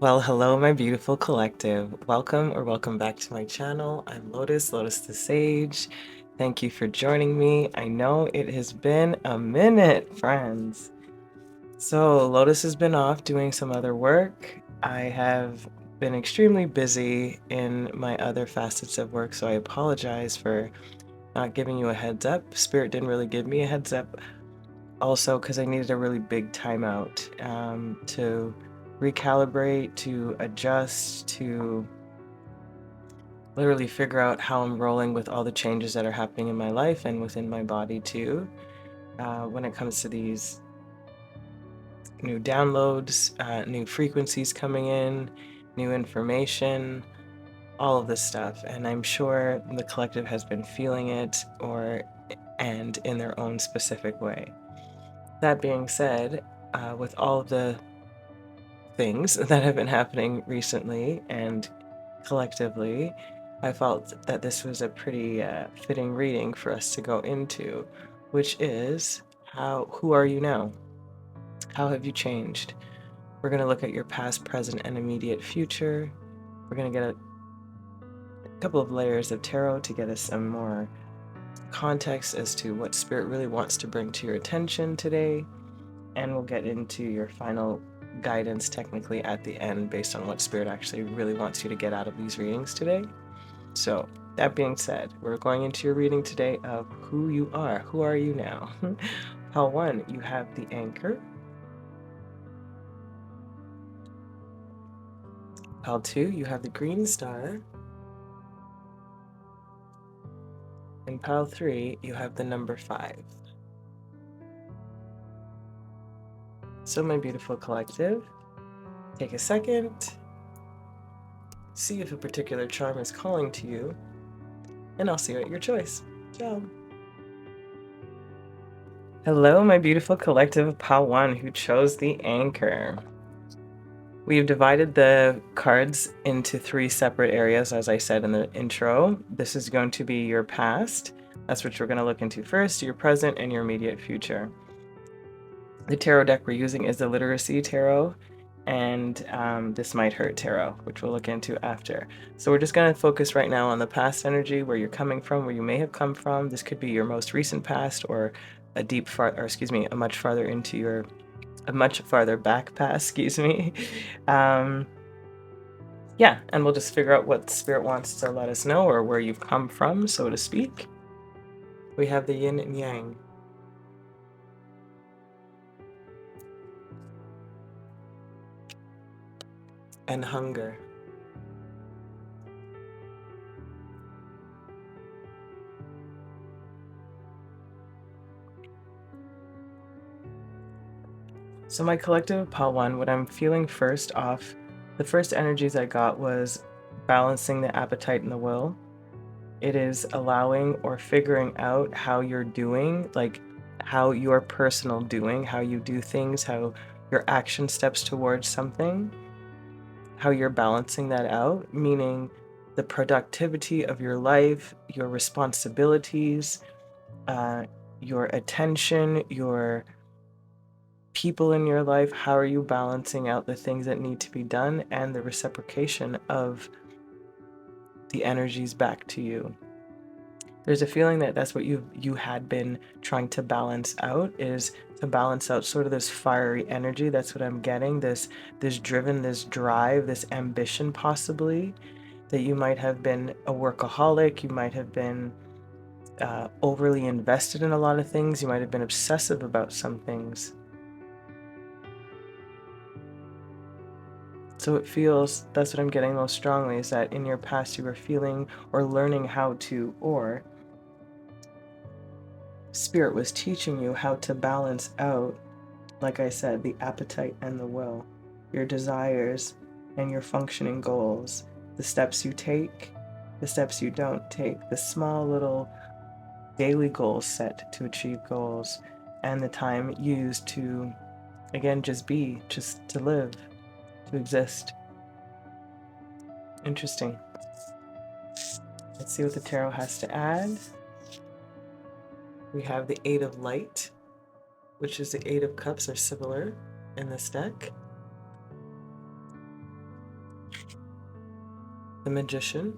Well, hello, my beautiful collective. Welcome or welcome back to my channel. I'm Lotus, Lotus the Sage. Thank you for joining me. I know it has been a minute, friends. So Lotus has been off doing some other work. I have been extremely busy in my other facets of work, so I apologize for not giving you a heads up. Spirit didn't really give me a heads up. Also, because I needed a really big timeout to recalibrate, to adjust, to literally figure out how I'm rolling with all the changes that are happening in my life and within my body too. When it comes to these new downloads, new frequencies coming in, new information, all of this stuff. And I'm sure the collective has been feeling it and in their own specific way. That being said, with all of the things that have been happening recently and collectively, I felt that this was a pretty fitting reading for us to go into, which is who are you now? How have you changed? We're going to look at your past, present, and immediate future. We're going to get a couple of layers of tarot to get us some more context as to what Spirit really wants to bring to your attention today. And we'll get into your final guidance technically at the end based on what Spirit actually really wants you to get out of these readings today. So that being said, we're going into your reading today of who you are. Who are you now? Pile 1, you have the Anchor. Pile 2, you have the Green Star. And pile 3, you have the number 5. So my beautiful collective, take a second, see if a particular charm is calling to you, and I'll see you at your choice. Ciao. Hello, my beautiful collective of pile 1 who chose the Anchor. We've divided the cards into 3 separate areas, as I said in the intro. This is going to be your past. That's what we're going to look into first, your present, and your immediate future. The tarot deck we're using is the Literacy Tarot, and This Might Hurt Tarot, which we'll look into after. So we're just going to focus right now on the past energy, where you're coming from, where you may have come from. This could be your most recent past, or a much farther into your a much farther back past, yeah, and we'll just figure out what Spirit wants to let us know, or where you've come from, so to speak. We have the yin and yang. And hunger. So my collective pile 1, what I'm feeling first off, the first energies I got was balancing the appetite and the will. It is allowing or figuring out how you're doing, like how your personal doing, how you do things, how your action steps towards something, how you're balancing that out, meaning the productivity of your life, your responsibilities, your attention, your people in your life. How are you balancing out the things that need to be done and the reciprocation of the energies back to you? There's a feeling that that's what you had been trying to balance out, is to balance out sort of this fiery energy. That's what I'm getting, this driven, this drive, this ambition, possibly, that you might have been a workaholic, you might have been overly invested in a lot of things, you might have been obsessive about some things. So it feels, that's what I'm getting most strongly, is that in your past you were feeling or learning how to, or Spirit was teaching you how to balance out, like I said, the appetite and the will, your desires and your functioning goals, the steps you take, the steps you don't take, the small little daily goals set to achieve goals, and the time used to, again, just be, just to live, to exist. Interesting. Let's see what the tarot has to add. We have the 8 of Light, which is the 8 of Cups, or similar in this deck. the Magician,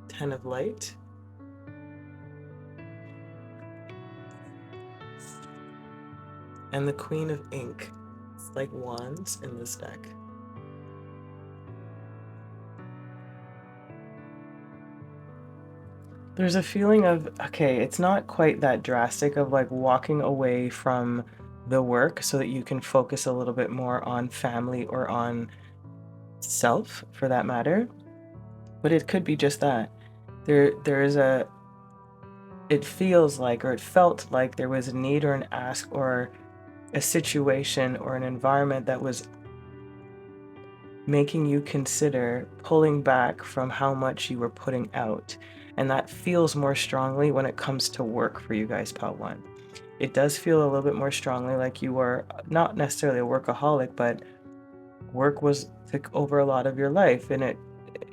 Ten of Light, and the Queen of Ink. It's like wands in this deck. There's a feeling of, okay, it's not quite that drastic of like walking away from the work so that you can focus a little bit more on family or on self for that matter. But it could be just that. There is a, it feels like, or it felt like there was a need or an ask or a situation or an environment that was making you consider pulling back from how much you were putting out. And that feels more strongly when it comes to work for you guys, Part 1. It does feel a little bit more strongly like you were not necessarily a workaholic, but work took over a lot of your life. And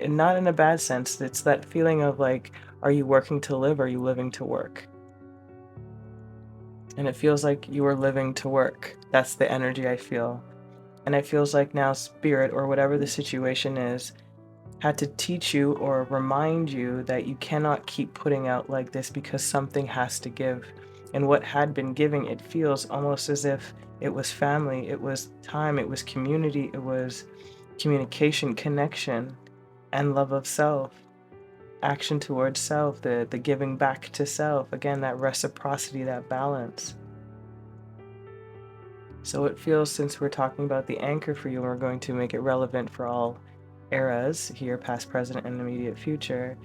not in a bad sense. It's that feeling of like, are you working to live? Or are you living to work? And it feels like you were living to work. That's the energy I feel. And it feels like now Spirit, or whatever the situation is, had to teach you or remind you that you cannot keep putting out like this because something has to give. And what had been giving, it feels almost as if it was family, it was time, it was community, it was communication, connection, and love of self, action towards self, the giving back to self. Again, that reciprocity, that balance. So it feels, since we're talking about the anchor for you, we're going to make it relevant for all eras here, past, present, and immediate future,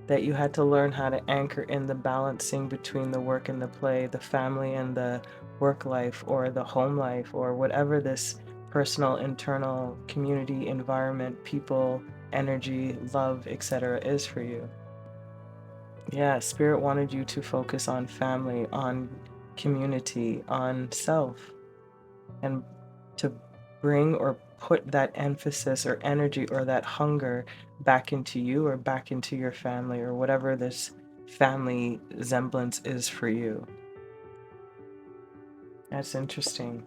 that you had to learn how to anchor in the balancing between the work and the play, the family and the work life, or the home life, or whatever this personal, internal, community, environment, people, energy, love, etc. is for you. Yeah, Spirit wanted you to focus on family, on community, on self, and to bring or put that emphasis or energy or that hunger back into you or back into your family, or whatever this family semblance is for you. That's interesting.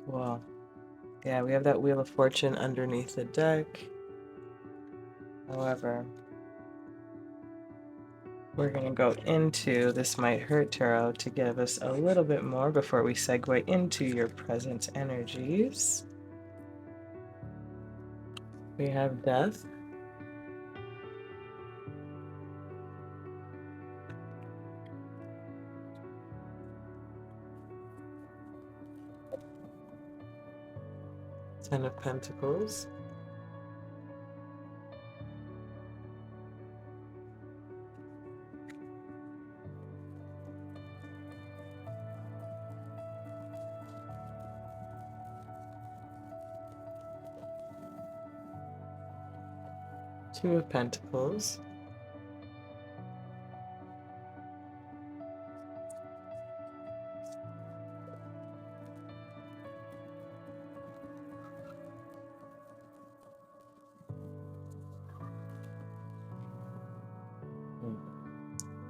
Cool. Yeah, we have that Wheel of Fortune underneath the deck. However, we're going to go into this Might Hurt Tarot to give us a little bit more before we segue into your present energies. We have Death, Ten of Pentacles, Two of Pentacles,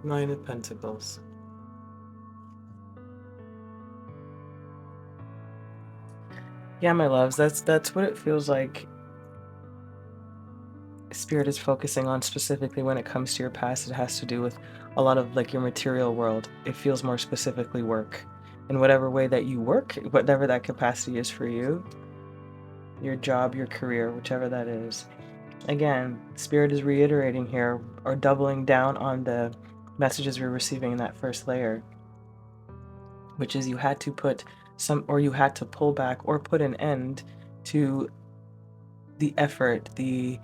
Nine of Pentacles. Yeah, my loves, that's what it feels like Spirit is focusing on specifically when it comes to your past. It has to do with a lot of like your material world. It feels more specifically work. In whatever way that you work, whatever that capacity is for you, your job, your career, whichever that is. Again, Spirit is reiterating here, or doubling down on the messages we're receiving in that first layer, which is you had to put some, or you had to pull back or put an end to the effort, the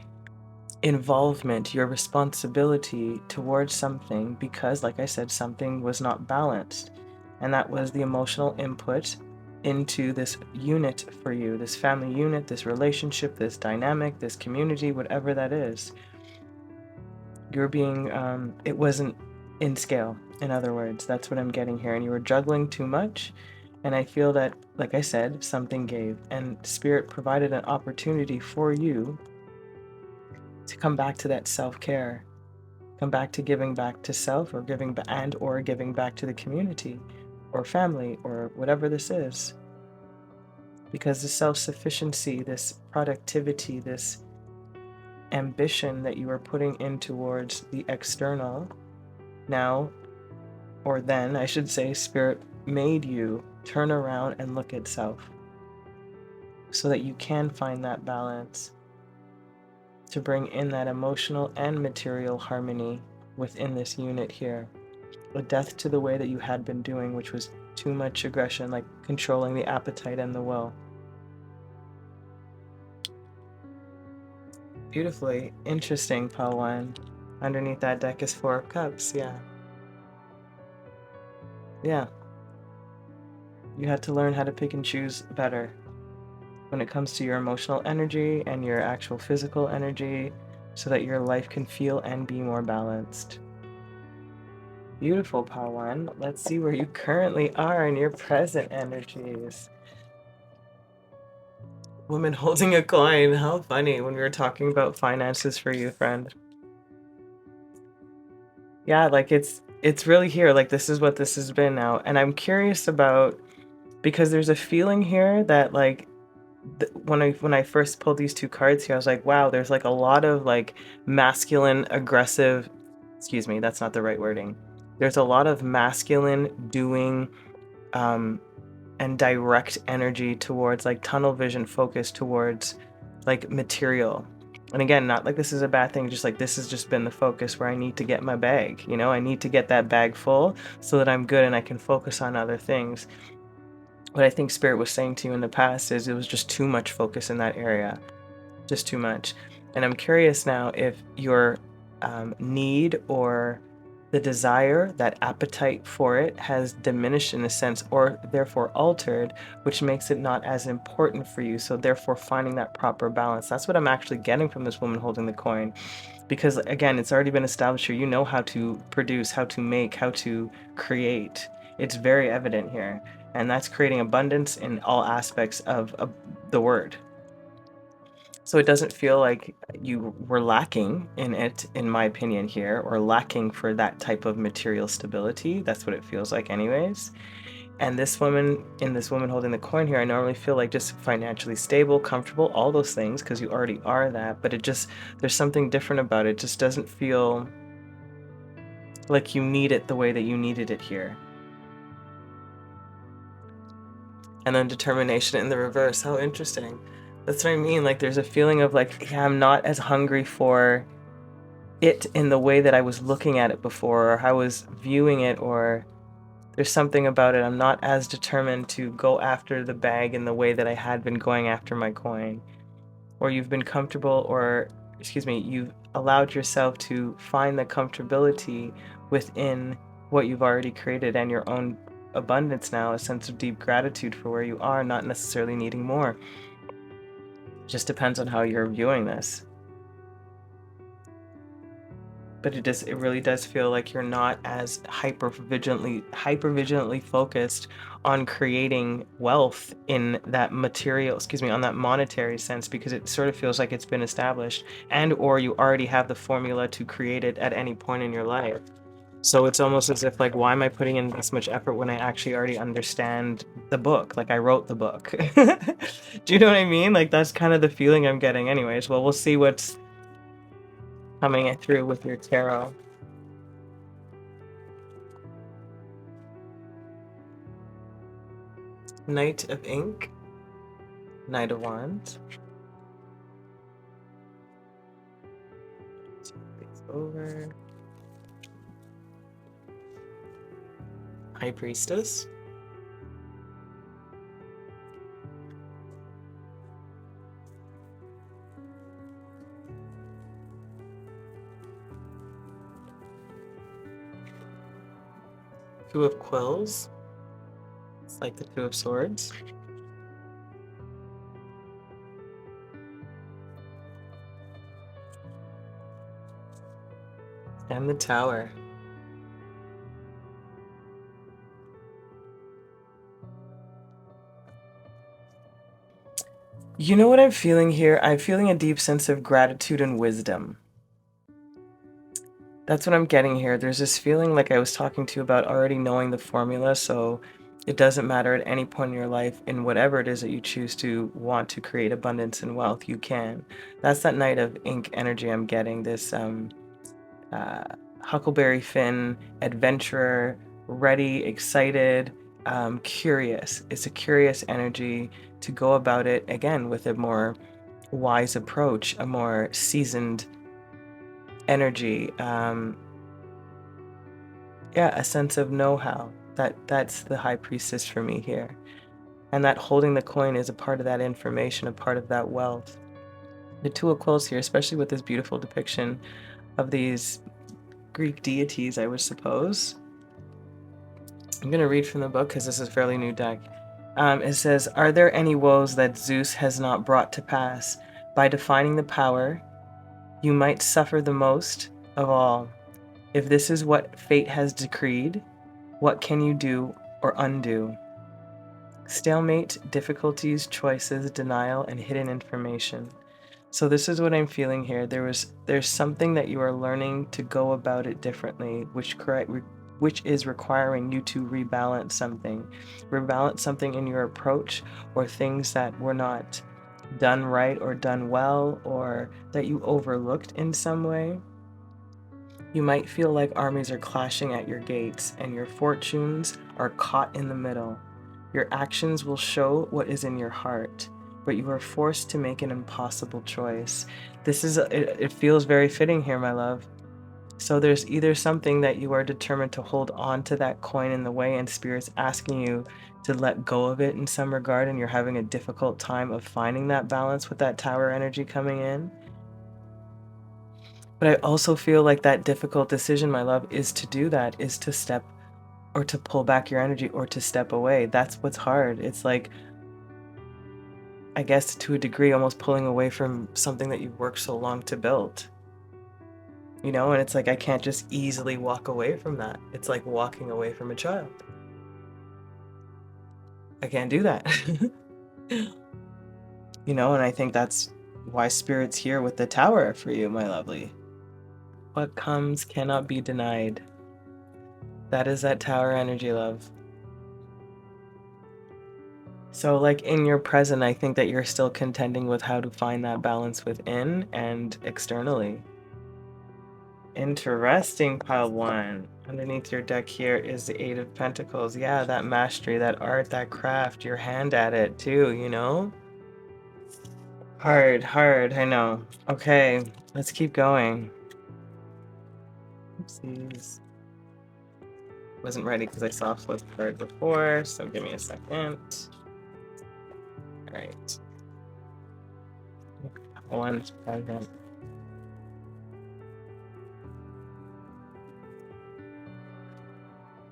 involvement, your responsibility towards something, because like I said, something was not balanced. And that was the emotional input into this unit for you, this family unit, this relationship, this dynamic, this community, whatever that is. You're being, it wasn't in scale. In other words, that's what I'm getting here. And you were juggling too much. And I feel that, like I said, something gave, and Spirit provided an opportunity for you to come back to that self-care, Come back to giving back to self, or giving back to the community or family or whatever this is. Because the self-sufficiency, this productivity, this ambition that you are putting in towards the external, now, or then, I should say, Spirit made you turn around and look at self so that you can find that balance to bring in that emotional and material harmony within this unit here. A death to the way that you had been doing, which was too much aggression, like controlling the appetite and the will. Beautifully interesting, 𝗨1. Underneath that deck is 4 of Cups, yeah. Yeah. You had to learn how to pick and choose better when it comes to your emotional energy and your actual physical energy so that your life can feel and be more balanced. Beautiful, 𝗨1. Let's see where you currently are in your present energies. Woman holding a coin. How funny when we were talking about finances for you, friend. Yeah, like it's really here. Like this is what this has been now. And I'm curious about, because there's a feeling here that like when I first pulled these 2 cards here, I was like, wow, there's like a lot of like masculine, aggressive, excuse me, that's not the right wording. There's a lot of masculine doing and direct energy towards like tunnel vision focus towards like material. And again, not like this is a bad thing, just like this has just been the focus where I need to get my bag, you know, I need to get that bag full so that I'm good and I can focus on other things. What I think Spirit was saying to you in the past is it was just too much focus in that area, just too much. And I'm curious now if your need or the desire, that appetite for it has diminished in a sense, or therefore altered, which makes it not as important for you. So therefore finding that proper balance. That's what I'm actually getting from this woman holding the coin. Because again, it's already been established here. You know how to produce, how to make, how to create. It's very evident here. And that's creating abundance in all aspects of the word. So it doesn't feel like you were lacking in it, in my opinion here, or lacking for that type of material stability. That's what it feels like anyways. And this woman, in this woman holding the coin here, I normally feel like just financially stable, comfortable, all those things, because you already are that. But it just, there's something different about it. It just doesn't feel like you need it the way that you needed it here. And then determination in the reverse. How interesting. That's what I mean. Like there's a feeling of like, yeah, I'm not as hungry for it in the way that I was looking at it before, or how I was viewing it, or there's something about it. I'm not as determined to go after the bag in the way that I had been going after my coin. Or you've been comfortable, or excuse me, you've allowed yourself to find the comfortability within what you've already created and your own abundance now, a sense of deep gratitude for where you are, not necessarily needing more. Just depends on how you're viewing this. But it really does feel like you're not as hyper vigilantly focused on creating wealth in that material, excuse me, on that monetary sense, because it sort of feels like it's been established, and or you already have the formula to create it at any point in your life. So it's almost as if like, why am I putting in this much effort when I actually already understand the book? Like I wrote the book. Do you know what I mean? Like that's kind of the feeling I'm getting anyways. Well, we'll see what's coming through with your tarot. Knight of Ink, Knight of Wands. These over. High Priestess. Two of Quills. It's like the Two of Swords. And the Tower. You know what I'm feeling here? I'm feeling a deep sense of gratitude and wisdom. That's what I'm getting here. There's this feeling like I was talking to you about already knowing the formula, so it doesn't matter at any point in your life, in whatever it is that you choose to want to create abundance and wealth, you can. That's that Knight of Ink energy I'm getting, this uh, Huckleberry Finn, adventurer, ready, excited, curious. It's a curious energy to go about it, again, with a more wise approach, a more seasoned energy. Yeah, a sense of know-how. That's the high priestess for me here. And that holding the coin is a part of that information, a part of that wealth. The Two of Quills here, especially with this beautiful depiction of these Greek deities, I would suppose. I'm going to read from the book because this is a fairly new deck. It says, are there any woes that Zeus has not brought to pass? By defining the power, you might suffer the most of all. If this is what fate has decreed, what can you do or undo? Stalemate, difficulties, choices, denial, and hidden information. So this is what I'm feeling here. There's something that you are learning to go about it differently, which is requiring you to rebalance something in your approach, or things that were not done right or done well, or that you overlooked in some way. You might feel like armies are clashing at your gates and your fortunes are caught in the middle. Your actions will show what is in your heart, but you are forced to make an impossible choice. It feels very fitting here, my love. So there's either something that you are determined to hold on to that coin in the way, and Spirit's asking you to let go of it in some regard, and you're having a difficult time of finding that balance with that Tower energy coming in. But I also feel like that difficult decision, my love, is to do that, is to step or to pull back your energy or to step away. That's what's hard. It's like, I guess to a degree, almost pulling away from something that you've worked so long to build. You know, and it's like, I can't just easily walk away from that. It's like walking away from a child. I can't do that. You know, and I think that's why Spirit's here with the Tower for you, my lovely. What comes cannot be denied. That is that Tower energy, love. So like in your present, I think that you're still contending with how to find that balance within and externally. Interesting, pile one. Underneath your deck here is the Eight of Pentacles. Yeah, that mastery, that art, that craft, your hand at it too, you know? Hard, I know. Okay, let's keep going. Oopsies. Wasn't ready because I saw flip card before, so give me a second. All right. One's present.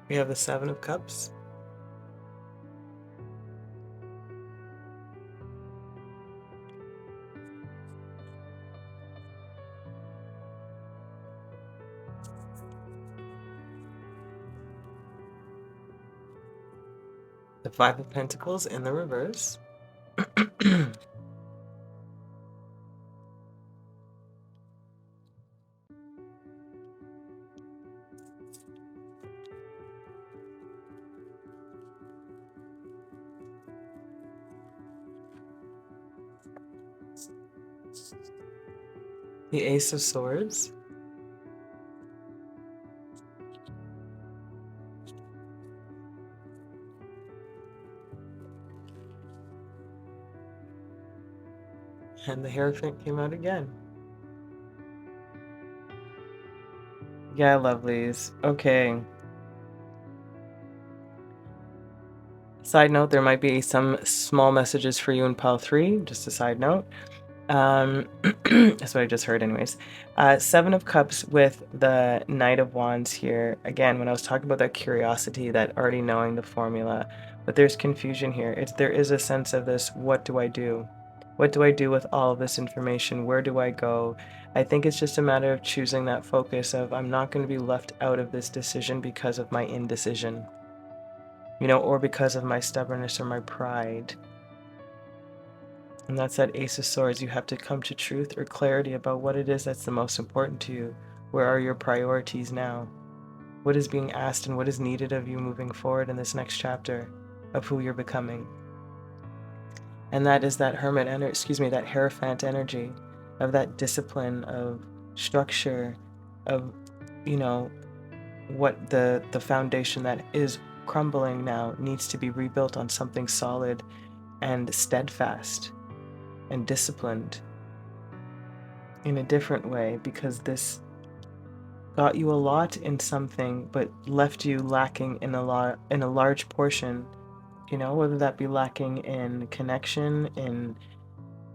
We have the Seven of Cups. The Five of Pentacles in the reverse. The Ace of Swords. And the Hierophant came out again. Yeah, lovelies. Okay. Side note, there might be some small messages for you in pile 3, just a side note. That's what I just heard anyways. Seven of Cups with the Knight of Wands here. Again, when I was talking about that curiosity, that already knowing the formula, but there's confusion here. There is a sense of this, what do I do? What do I do with all of this information? Where do I go? I think it's just a matter of choosing that focus of, I'm not going to be left out of this decision because of my indecision, you know, or because of my stubbornness or my pride. And that's that Ace of Swords. You have to come to truth or clarity about what it is that's the most important to you. Where are your priorities now? What is being asked and what is needed of you moving forward in this next chapter of who you're becoming? And that is that hermit energy, that Hierophant energy of that discipline, of structure, of, what the foundation that is crumbling now needs to be rebuilt on something solid and steadfast and disciplined in a different way, because this got you a lot in something but left you lacking in a large portion, whether that be lacking in connection, in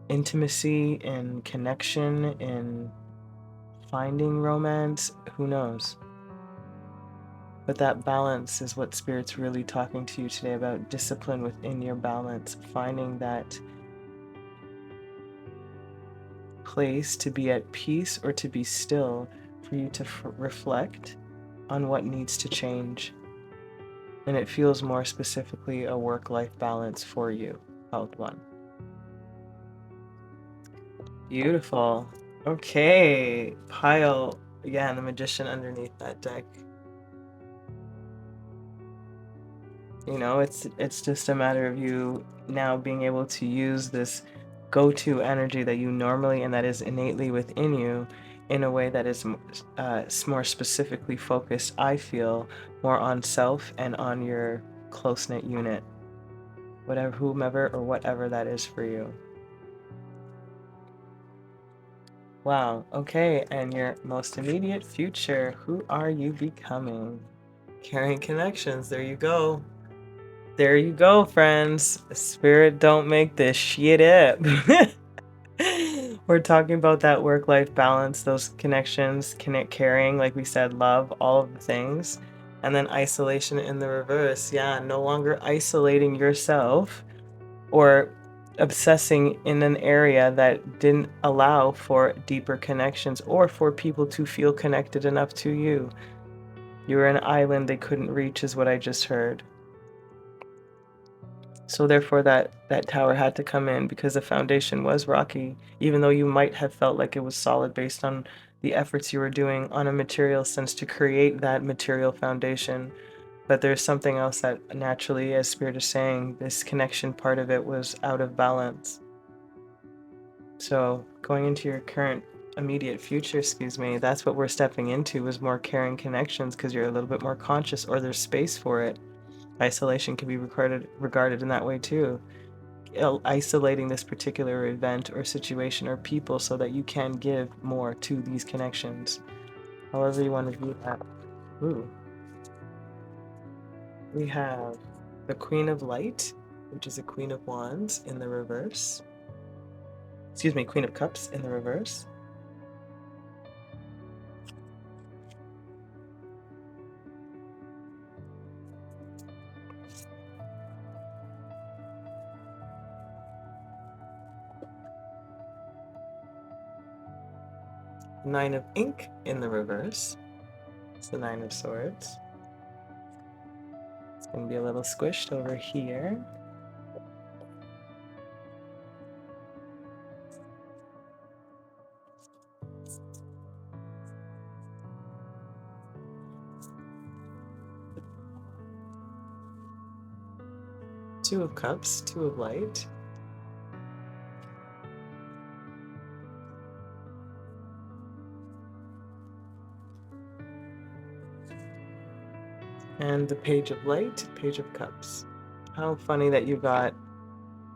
intimacy, in connection, in finding romance, who knows. But that balance is what Spirit's really talking to you today about. Discipline within your balance, finding that place to be at peace or to be still, for you to reflect on what needs to change. And it feels more specifically a work-life balance for you, Health One. Beautiful. Okay, pile, yeah, and the Magician underneath that deck. It's just a matter of you now being able to use this go-to energy that you normally and that is innately within you in a way that is more specifically focused, I feel, more on self and on your close-knit unit, whomever or whatever that is for you. Wow, okay, and your most immediate future, who are you becoming? Carrying connections, there you go. There you go, friends. Spirit don't make this shit up. We're talking about that work-life balance, those connections, carrying, like we said, love, all of the things. And then isolation in the reverse. Yeah, no longer isolating yourself or obsessing in an area that didn't allow for deeper connections or for people to feel connected enough to you. You were an island they couldn't reach, is what I just heard. So therefore that tower had to come in, because the foundation was rocky, even though you might have felt like it was solid based on the efforts you were doing on a material sense to create that material foundation. But there's something else that naturally, as Spirit is saying, this connection part of it was out of balance. So going into your current immediate future, that's what we're stepping into, is more caring connections, because you're a little bit more conscious, or there's space for it. Isolation can be regarded in that way too. Isolating this particular event or situation or people so that you can give more to these connections. However you want to view that. Ooh. We have the Queen of Light, which is a Queen of Wands in the reverse. Queen of Cups in the reverse. Nine of Ink in the reverse. It's the Nine of Swords. It's going to be a little squished over here. Two of Cups, Two of Light. And the Page of Light, Page of Cups. How funny that you got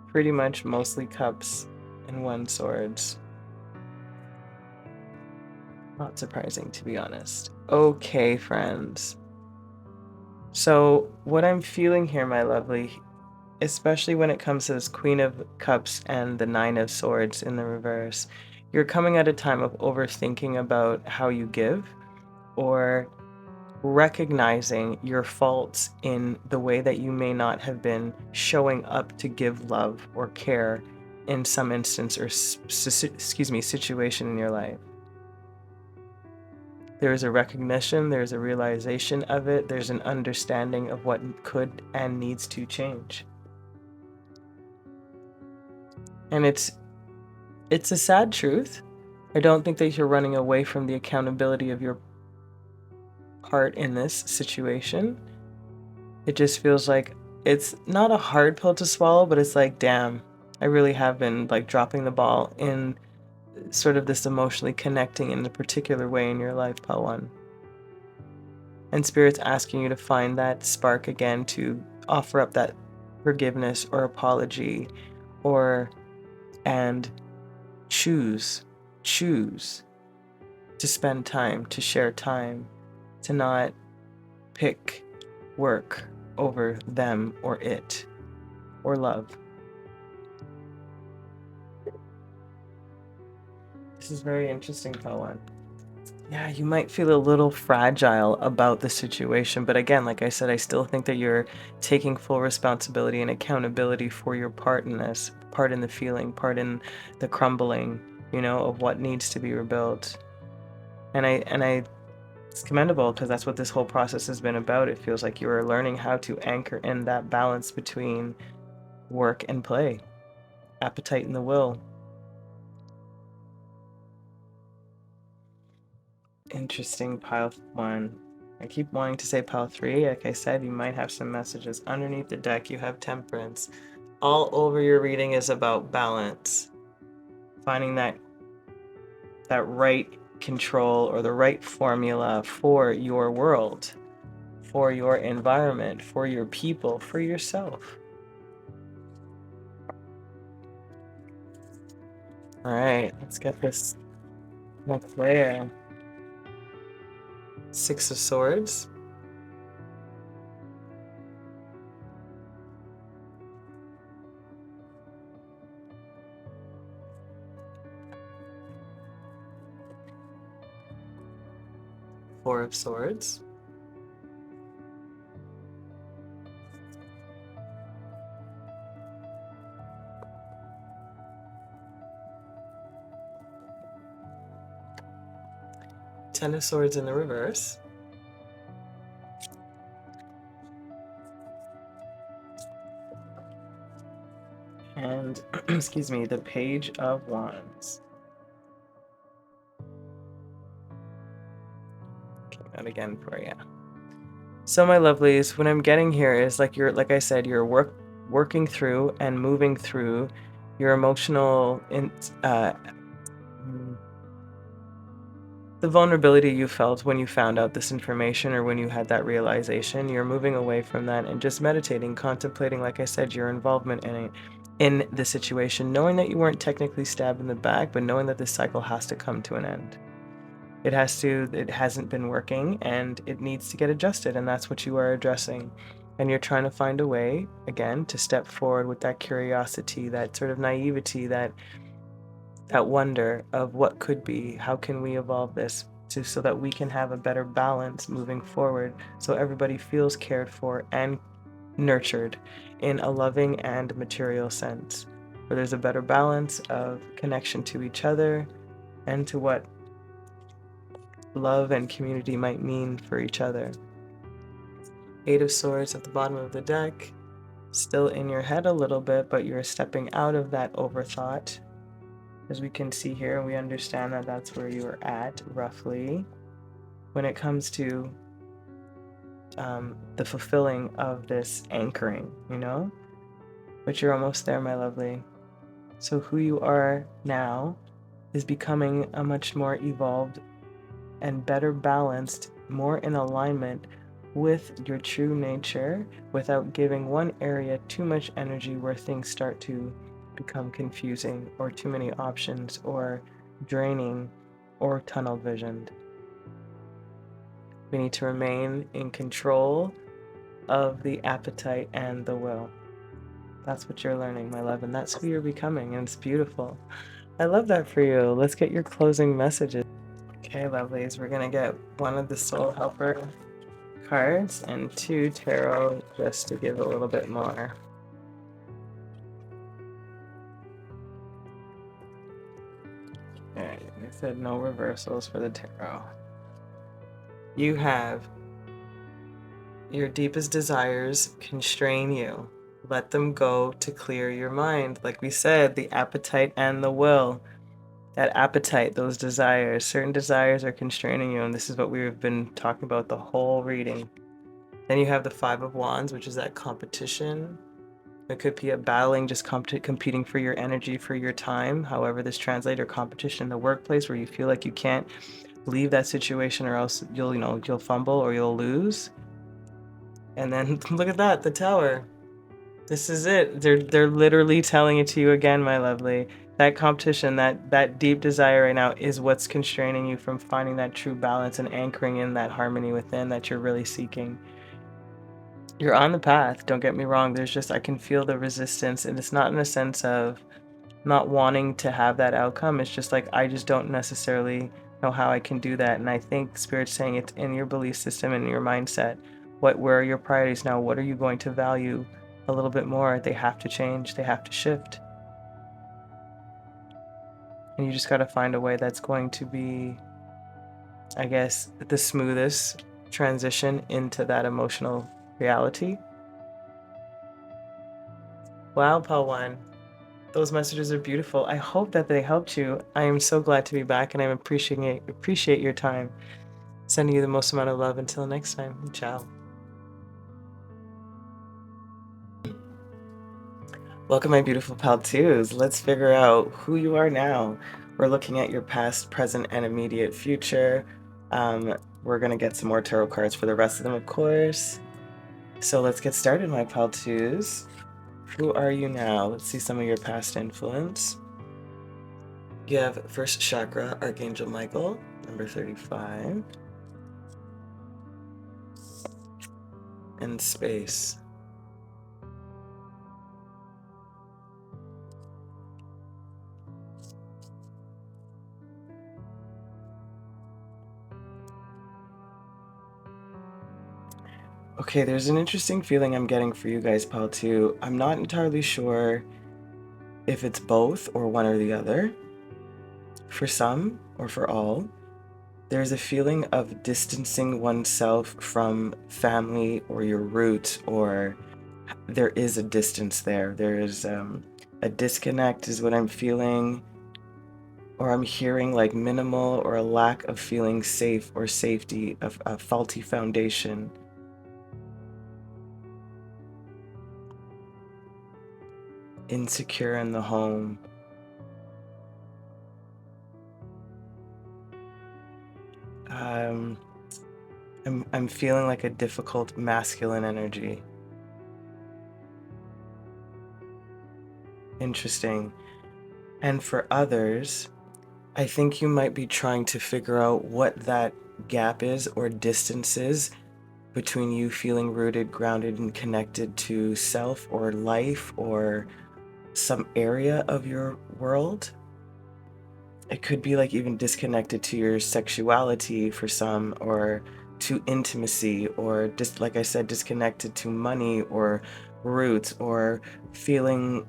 pretty much mostly cups and one swords. Not surprising, to be honest. Okay, friends. So what I'm feeling here, my lovely, especially when it comes to this Queen of Cups and the Nine of Swords in the reverse, you're coming at a time of overthinking about how you give, or recognizing your faults in the way that you may not have been showing up to give love or care in some instance or situation in your life. There's a recognition, there's a realization of it, there's an understanding of what could and needs to change. And it's a sad truth, I don't think that you're running away from the accountability of your part in this situation. It just feels like it's not a hard pill to swallow, but it's like, damn, I really have been like dropping the ball in sort of this emotionally connecting in a particular way in your life, 𝗼𝗏. And Spirit's asking you to find that spark again, to offer up that forgiveness or apology, and choose to spend time, to share time, to not pick work over them or it or love. This is very interesting, 𝗼𝗏. Yeah, you might feel a little fragile about the situation, but again, like I said, I still think that you're taking full responsibility and accountability for your part in this, part in the feeling, part in the crumbling, of what needs to be rebuilt. And it's commendable, because that's what this whole process has been about. It feels like you are learning how to anchor in that balance between work and play, appetite and the will. Interesting, pile 1. I keep wanting to say pile 3. Like I said, you might have some messages. Underneath the deck, you have Temperance. All over your reading is about balance. Finding that right control or the right formula for your world, for your environment, for your people, for yourself. All right, let's get this more clear. 6 of Swords. Four of Swords. Ten of Swords in the reverse. And, excuse me, the Page of Wands. Came out again for you. So my lovelies, what I'm getting here is like I said, you're working through and moving through your emotional the vulnerability you felt when you found out this information, or when you had that realization. You're moving away from that and just meditating, contemplating, like I said, your involvement in the situation, knowing that you weren't technically stabbed in the back, but knowing that this cycle has to come to an end. It hasn't been working, and it needs to get adjusted, and that's what you are addressing. And you're trying to find a way, again, to step forward with that curiosity, that sort of naivety, that wonder of what could be. How can we evolve this so that we can have a better balance moving forward, so everybody feels cared for and nurtured in a loving and material sense, where there's a better balance of connection to each other and to what love and community might mean for each other. 8 of Swords at the bottom of the deck, still in your head a little bit, but you're stepping out of that overthought. As we can see here, and we understand that that's where you are at, roughly, when it comes to the fulfilling of this anchoring, But you're almost there, my lovely. So who you are now is becoming a much more evolved and better balanced, more in alignment with your true nature, without giving one area too much energy where things start to become confusing, or too many options, or draining, or tunnel visioned. We need to remain in control of the appetite and the will. That's what you're learning, my love, and that's who you're becoming, and it's beautiful. I love that for you. Let's get your closing messages. Okay, lovelies, we're gonna get one of the Soul Helper cards and 2 tarot, just to give a little bit more. Alright, I said no reversals for the tarot. You have your deepest desires constrain you. Let them go to clear your mind. Like we said, the appetite and the will. that appetite, those desires. Certain desires are constraining you, and this is what we've been talking about the whole reading. Then you have the Five of Wands, which is that competition. It could be a battling, just competing for your energy, for your time. However this translates, or competition in the workplace where you feel like you can't leave that situation or else you'll fumble or you'll lose. And then look at that, the Tower. This is it. They're literally telling it to you again, my lovely. That competition, that deep desire right now is what's constraining you from finding that true balance and anchoring in that harmony within that you're really seeking. You're on the path, don't get me wrong. There's just, I can feel the resistance, and it's not in a sense of not wanting to have that outcome. It's just like, I just don't necessarily know how I can do that. And I think Spirit's saying it's in your belief system and your mindset. Where are your priorities now? What are you going to value a little bit more? They have to change, they have to shift. And you just got to find a way that's going to be, I guess, the smoothest transition into that emotional reality. Wow, Pawan. Those messages are beautiful. I hope that they helped you. I am so glad to be back, and I appreciate your time. Sending you the most amount of love. Until next time. Ciao. Welcome, my beautiful pal twos. Let's figure out who you are now. We're looking at your past, present, and immediate future. We're gonna get some more tarot cards for the rest of them, of course. So let's get started, my pal twos. Who are you now? Let's see some of your past influence. You have first chakra, Archangel Michael, number 35. And space. Okay, there's an interesting feeling I'm getting for you guys, pal, too. I'm not entirely sure if it's both or one or the other. For some, or for all, there's a feeling of distancing oneself from family or your roots, or there is a distance there. There is a disconnect is what I'm feeling, or I'm hearing like minimal or a lack of feeling safe or safety, of a faulty foundation. Insecure in the home. I'm feeling like a difficult masculine energy. Interesting. And for others, I think you might be trying to figure out what that gap is or distance is between you feeling rooted, grounded, and connected to self or life or some area of your world. It could be like even disconnected to your sexuality for some, or to intimacy, or just like I said, disconnected to money or roots, or feeling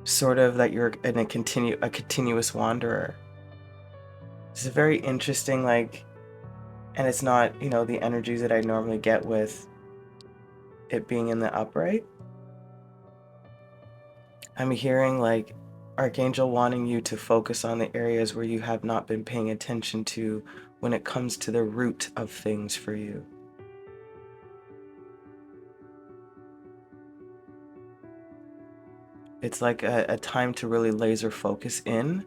sort of that you're in a continuous wanderer. It's a very interesting, like, and it's not, the energies that I normally get with it being in the upright. I'm hearing like Archangel wanting you to focus on the areas where you have not been paying attention to when it comes to the root of things for you. It's like a time to really laser focus in.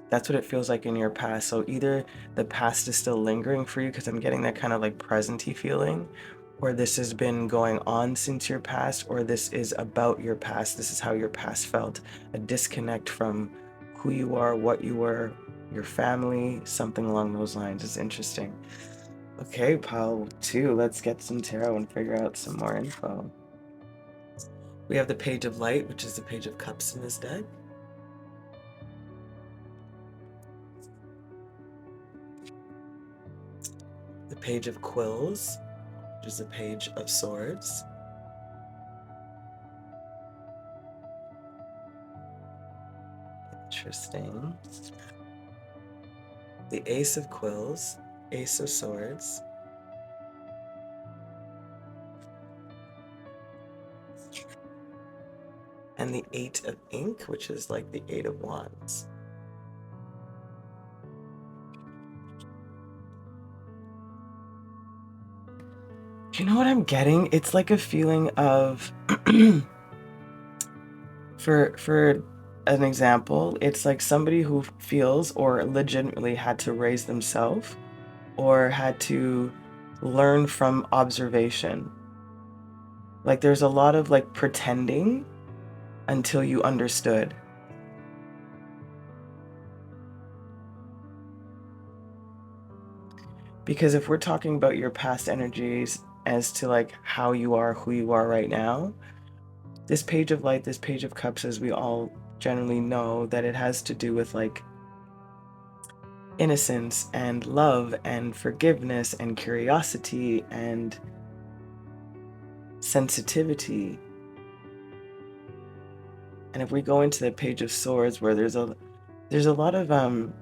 That's what it feels like in your past. So either the past is still lingering for you, because I'm getting that kind of like present-y feeling, or this has been going on since your past, or this is about your past. This is how your past felt. A disconnect from who you are, what you were, your family, something along those lines. Is interesting. Okay, pal 2, let's get some tarot and figure out some more info. We have the Page of Light, which is the Page of Cups in this deck. The Page of Quills, which is the Page of Swords. Interesting. The Ace of Quills, Ace of Swords. and the 8 of ink, which is like the 8 of wands. Do you know what I'm getting? It's like a feeling of, for an example, it's like somebody who feels or legitimately had to raise themselves or had to learn from observation. Like there's a lot of like pretending until you understood. Because if we're talking about your past energies as to like how you are, who you are right now, this page of light, this page of cups, as we all generally know, that it has to do with like innocence and love and forgiveness and curiosity and sensitivity. And if we go into the page of swords, where there's a lot of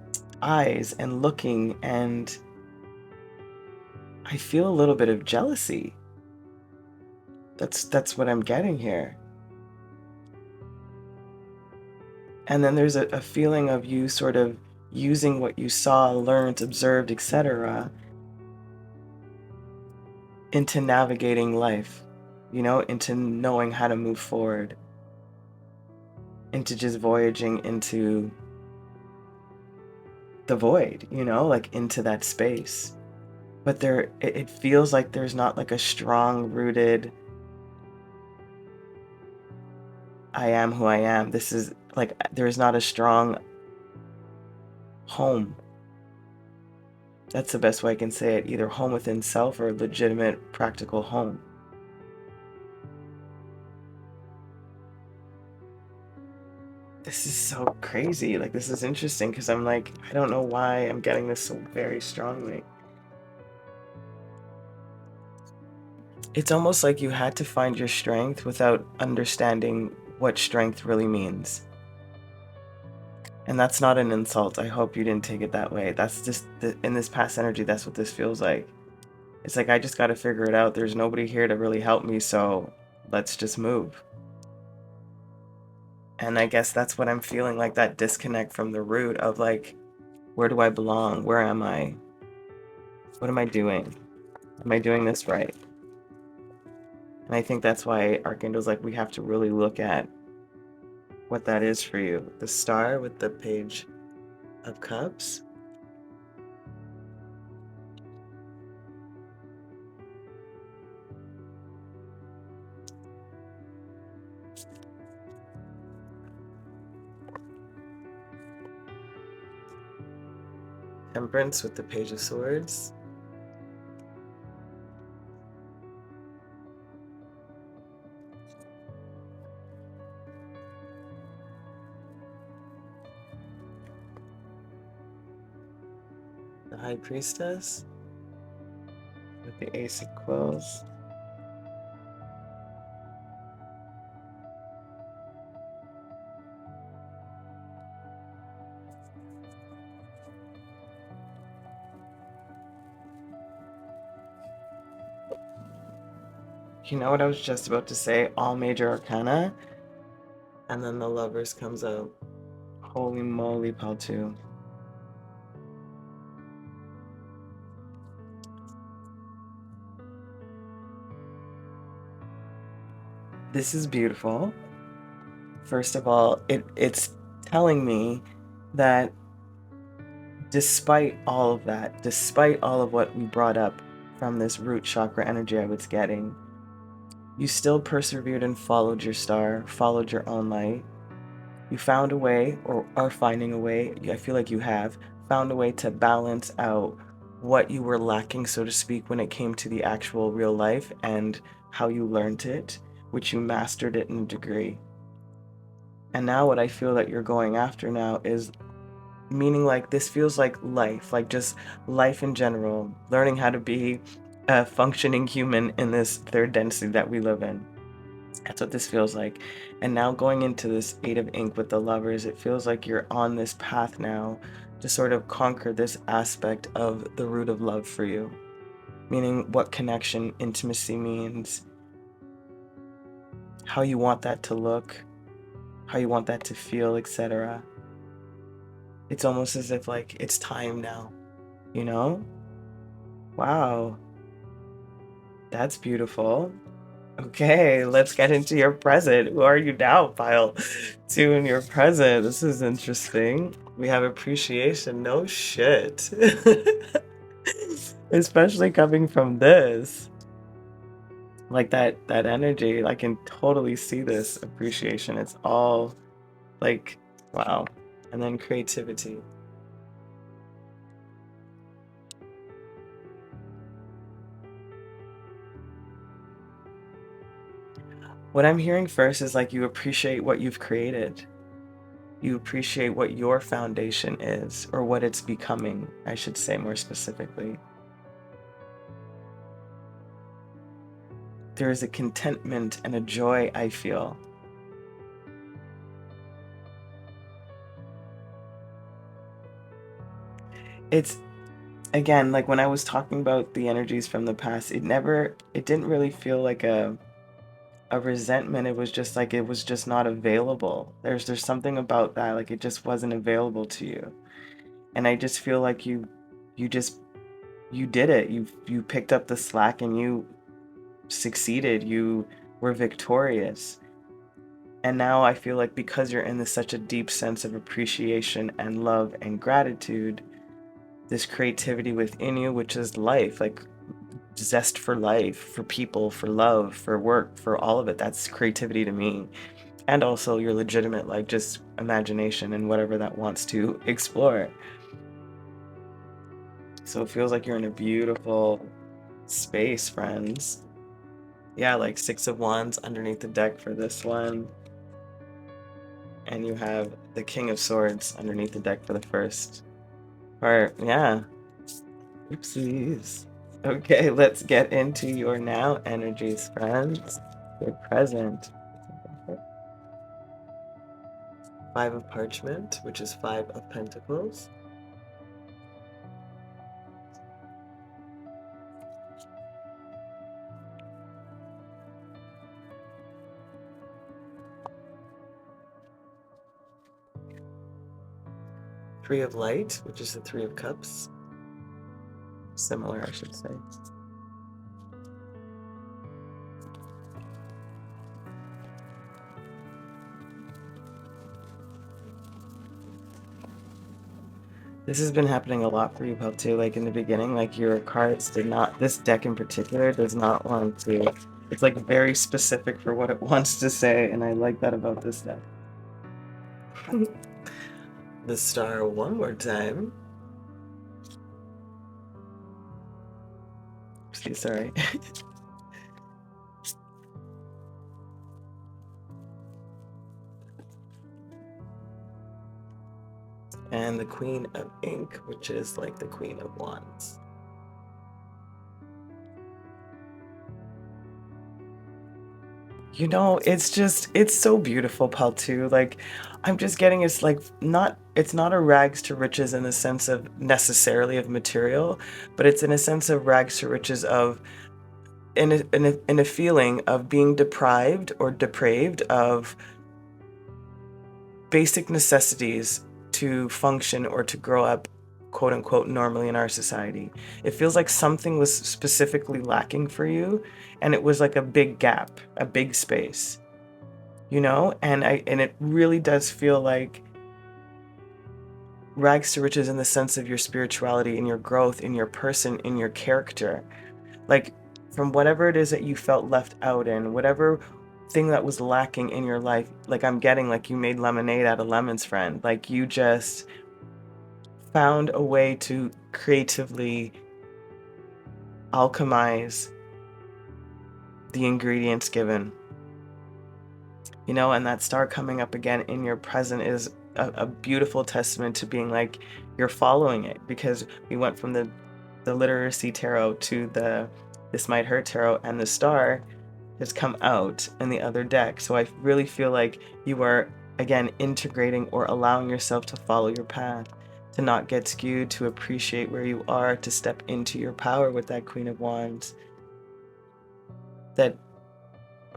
eyes and looking, and I feel a little bit of jealousy. That's what I'm getting here. And then there's a feeling of you sort of using what you saw, learned, observed, etc. into navigating life, you know, into knowing how to move forward, into just voyaging into the void, you know, like into that space. But it feels like there's not like a strong rooted, I am who I am. This is like, there's not a strong home. That's the best way I can say it. Either home within self or a legitimate practical home. This is so crazy. Like, this is interesting because I'm like, I don't know why I'm getting this so very strongly. It's almost like you had to find your strength without understanding what strength really means. And that's not an insult. I hope you didn't take it that way. That's just, in this past energy, that's what this feels like. It's like, I just got to figure it out. There's nobody here to really help me, so let's just move. And I guess that's what I'm feeling, like that disconnect from the root of like, where do I belong? Where am I? What am I doing? Am I doing this right? And I think that's why Archangel's like, we have to really look at what that is for you. The star with the page of cups. Temperance with the page of swords. The High Priestess with the Ace of Quills. You know what I was just about to say? All major arcana. And then the Lovers comes out. Holy moly, Paltu. This is beautiful. First of all, it's telling me that despite all of that, despite all of what we brought up from this root chakra energy I was getting, you still persevered and followed your star, followed your own light. You found a way, or are finding a way, I feel like you have, found a way to balance out what you were lacking, so to speak, when it came to the actual real life and how you learned it, which you mastered it in a degree. And now what I feel that you're going after now is meaning, like, this feels like life, like just life in general, learning how to be a functioning human in this third density that we live in. That's what this feels like. And now going into this 8 of ink with the Lovers, it feels like you're on this path now to sort of conquer this aspect of the root of love for you. Meaning what connection, intimacy means, how you want that to look, how you want that to feel, etc. It's almost as if like it's time now, you know? Wow, that's beautiful. Okay, let's get into your present. Who are you now, pile 2 in your present? This is interesting. We have appreciation. No shit. Especially coming from this. Like that energy, I can totally see this appreciation. It's all like, wow. And then creativity. What I'm hearing first is like you appreciate what you've created. You appreciate what your foundation is, or what it's becoming, I should say more specifically. There is a contentment and a joy, I feel. It's, again, like when I was talking about the energies from the past, it didn't really feel like a resentment. It was just like it was just not available. There's something about that, like it just wasn't available to you. And I just feel like you did it. You picked up the slack and you succeeded. You were victorious. And now I feel like because you're in such a deep sense of appreciation and love and gratitude, this creativity within you, which is life, like zest for life, for people, for love, for work, for all of it. That's creativity to me. And also your legitimate, like, just imagination and whatever that wants to explore. So it feels like you're in a beautiful space, friends. Yeah, like 6 of Wands underneath the deck for this one. And you have the King of Swords underneath the deck for the first part. Yeah. Oopsies. Okay, let's get into your now energies, friends. Your present. 5 of Parchment, which is 5 of Pentacles. Three of Light, which is the 3 of Cups. Similar, I should say. This has been happening a lot for you, Pal, too. Like in the beginning, like your cards did not, this deck in particular does not want to, it's like very specific for what it wants to say, and I like that about this deck. The Star one more time. Sorry. And the Queen of Ink, which is like the Queen of Wands. You know, it's so beautiful, Pal, too. Like, I'm just getting, it's like it's not a rags to riches in the sense of necessarily of material, but it's in a sense of rags to riches of, in a feeling of being deprived or depraved of basic necessities to function or to grow up, quote unquote, normally in our society. It feels like something was specifically lacking for you, and it was like a big gap, a big space, you know? And it really does feel like rags to riches in the sense of your spirituality, in your growth, in your person, in your character. Like, from whatever it is that you felt left out in, whatever thing that was lacking in your life, like I'm getting like you made lemonade out of lemons, friend. Like you just found a way to creatively alchemize the ingredients given, you know. And that star coming up again in your present is a beautiful testament to being like you're following it, because we went from the literacy tarot to the this might hurt tarot, and the star has come out in the other deck. So I really feel like you are again integrating or allowing yourself to follow your path, to not get skewed, to appreciate where you are, to step into your power with that Queen of Wands. That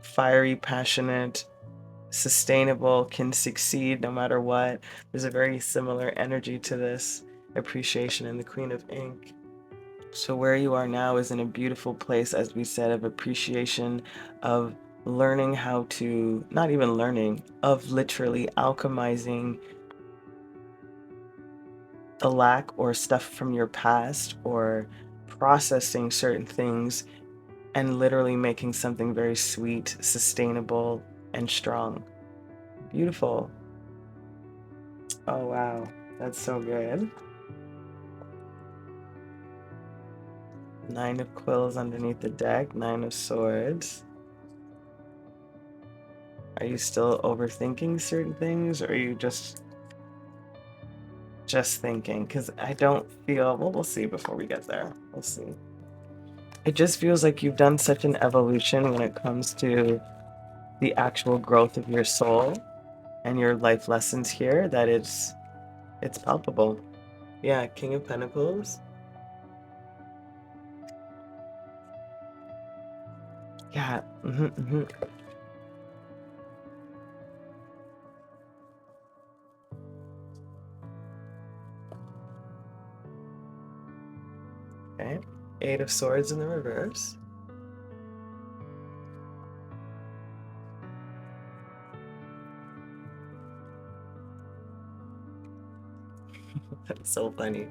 fiery, passionate, sustainable, can succeed no matter what. There's a very similar energy to this appreciation in the Queen of Ink. So where you are now is in a beautiful place, as we said, of appreciation, of learning how to, not even learning, of literally alchemizing the lack or stuff from your past, or processing certain things and literally making something very sweet, sustainable, and strong. Beautiful. Oh wow, that's so good. Nine of Quills underneath the deck, Nine of Swords. Are you still overthinking certain things, or are you just thinking? Because I don't feel, well, we'll see before we get there. We'll see. It just feels like you've done such an evolution when it comes to the actual growth of your soul and your life lessons here, that it's palpable. Yeah, King of Pentacles. Yeah. Okay. Eight of Swords in the reverse. That's so funny.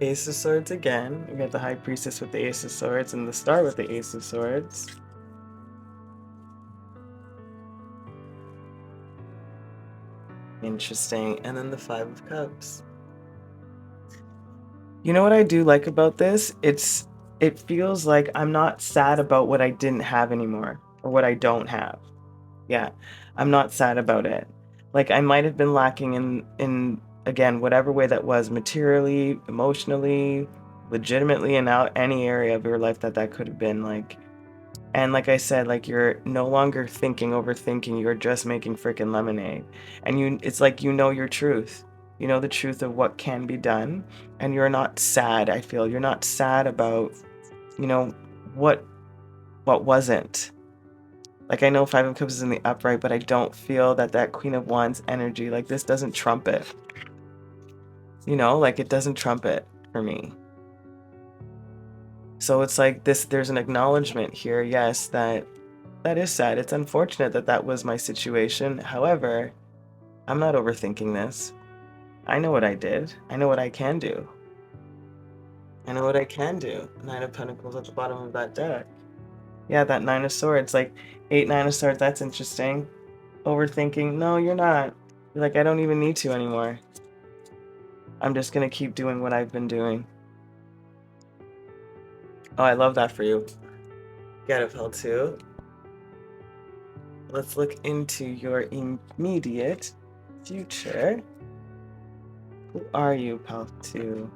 Ace of Swords again. We got the High Priestess with the Ace of Swords and the Star with the Ace of Swords. Interesting. And then the Five of Cups. You know what I do like about this? It feels like I'm not sad about what I didn't have anymore, or what I don't have. Yeah, I'm not sad about it. Like, I might have been lacking in again, whatever way that was, materially, emotionally, legitimately, and out any area of your life that could have been, like. And like I said, like, you're no longer overthinking, you're just making freaking lemonade. And it's like, you know your truth. You know the truth of what can be done, and you're not sad. I feel you're not sad about, you know, what wasn't. Like, I know Five of Cups is in the upright, but I don't feel that Queen of Wands energy, like, this doesn't trump it. You know, like, it doesn't trump it for me. So it's like this, there's an acknowledgement here, yes, that is sad. It's unfortunate that was my situation. However, I'm not overthinking this. I know what I did. I know what I can do. I know what I can do. Nine of Pentacles at the bottom of that deck. Yeah, that Nine of Swords, like 8, 9 of Swords, that's interesting. Overthinking, no, you're not. You're like, I don't even need to anymore. I'm just gonna keep doing what I've been doing. Oh, I love that for you. 𝗣𝗶𝗹𝗲. Let's look into your immediate future. Who are you, 𝗆𝗏?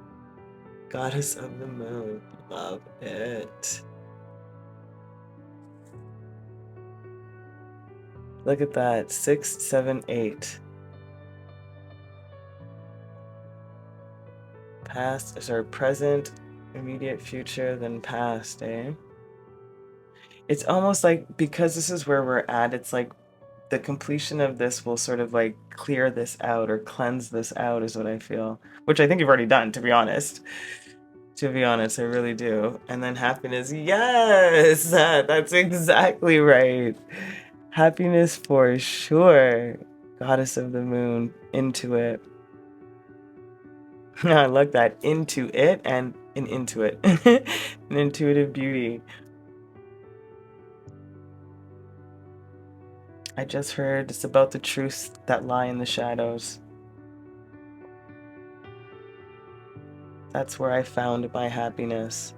Goddess of the Moon. Love it. Look at that. 6, 7, 8. Past, sorry, present, immediate future, then past, eh? It's almost like, because this is where we're at, it's like the completion of this will sort of like clear this out or cleanse this out, is what I feel. Which I think you've already done, to be honest. To be honest, I really do. And then happiness, yes! That's exactly right. Happiness for sure. Goddess of the Moon, into it. I like that. Into it and an intuit. An intuitive beauty. I just heard it's about the truths that lie in the shadows. That's where I found my happiness.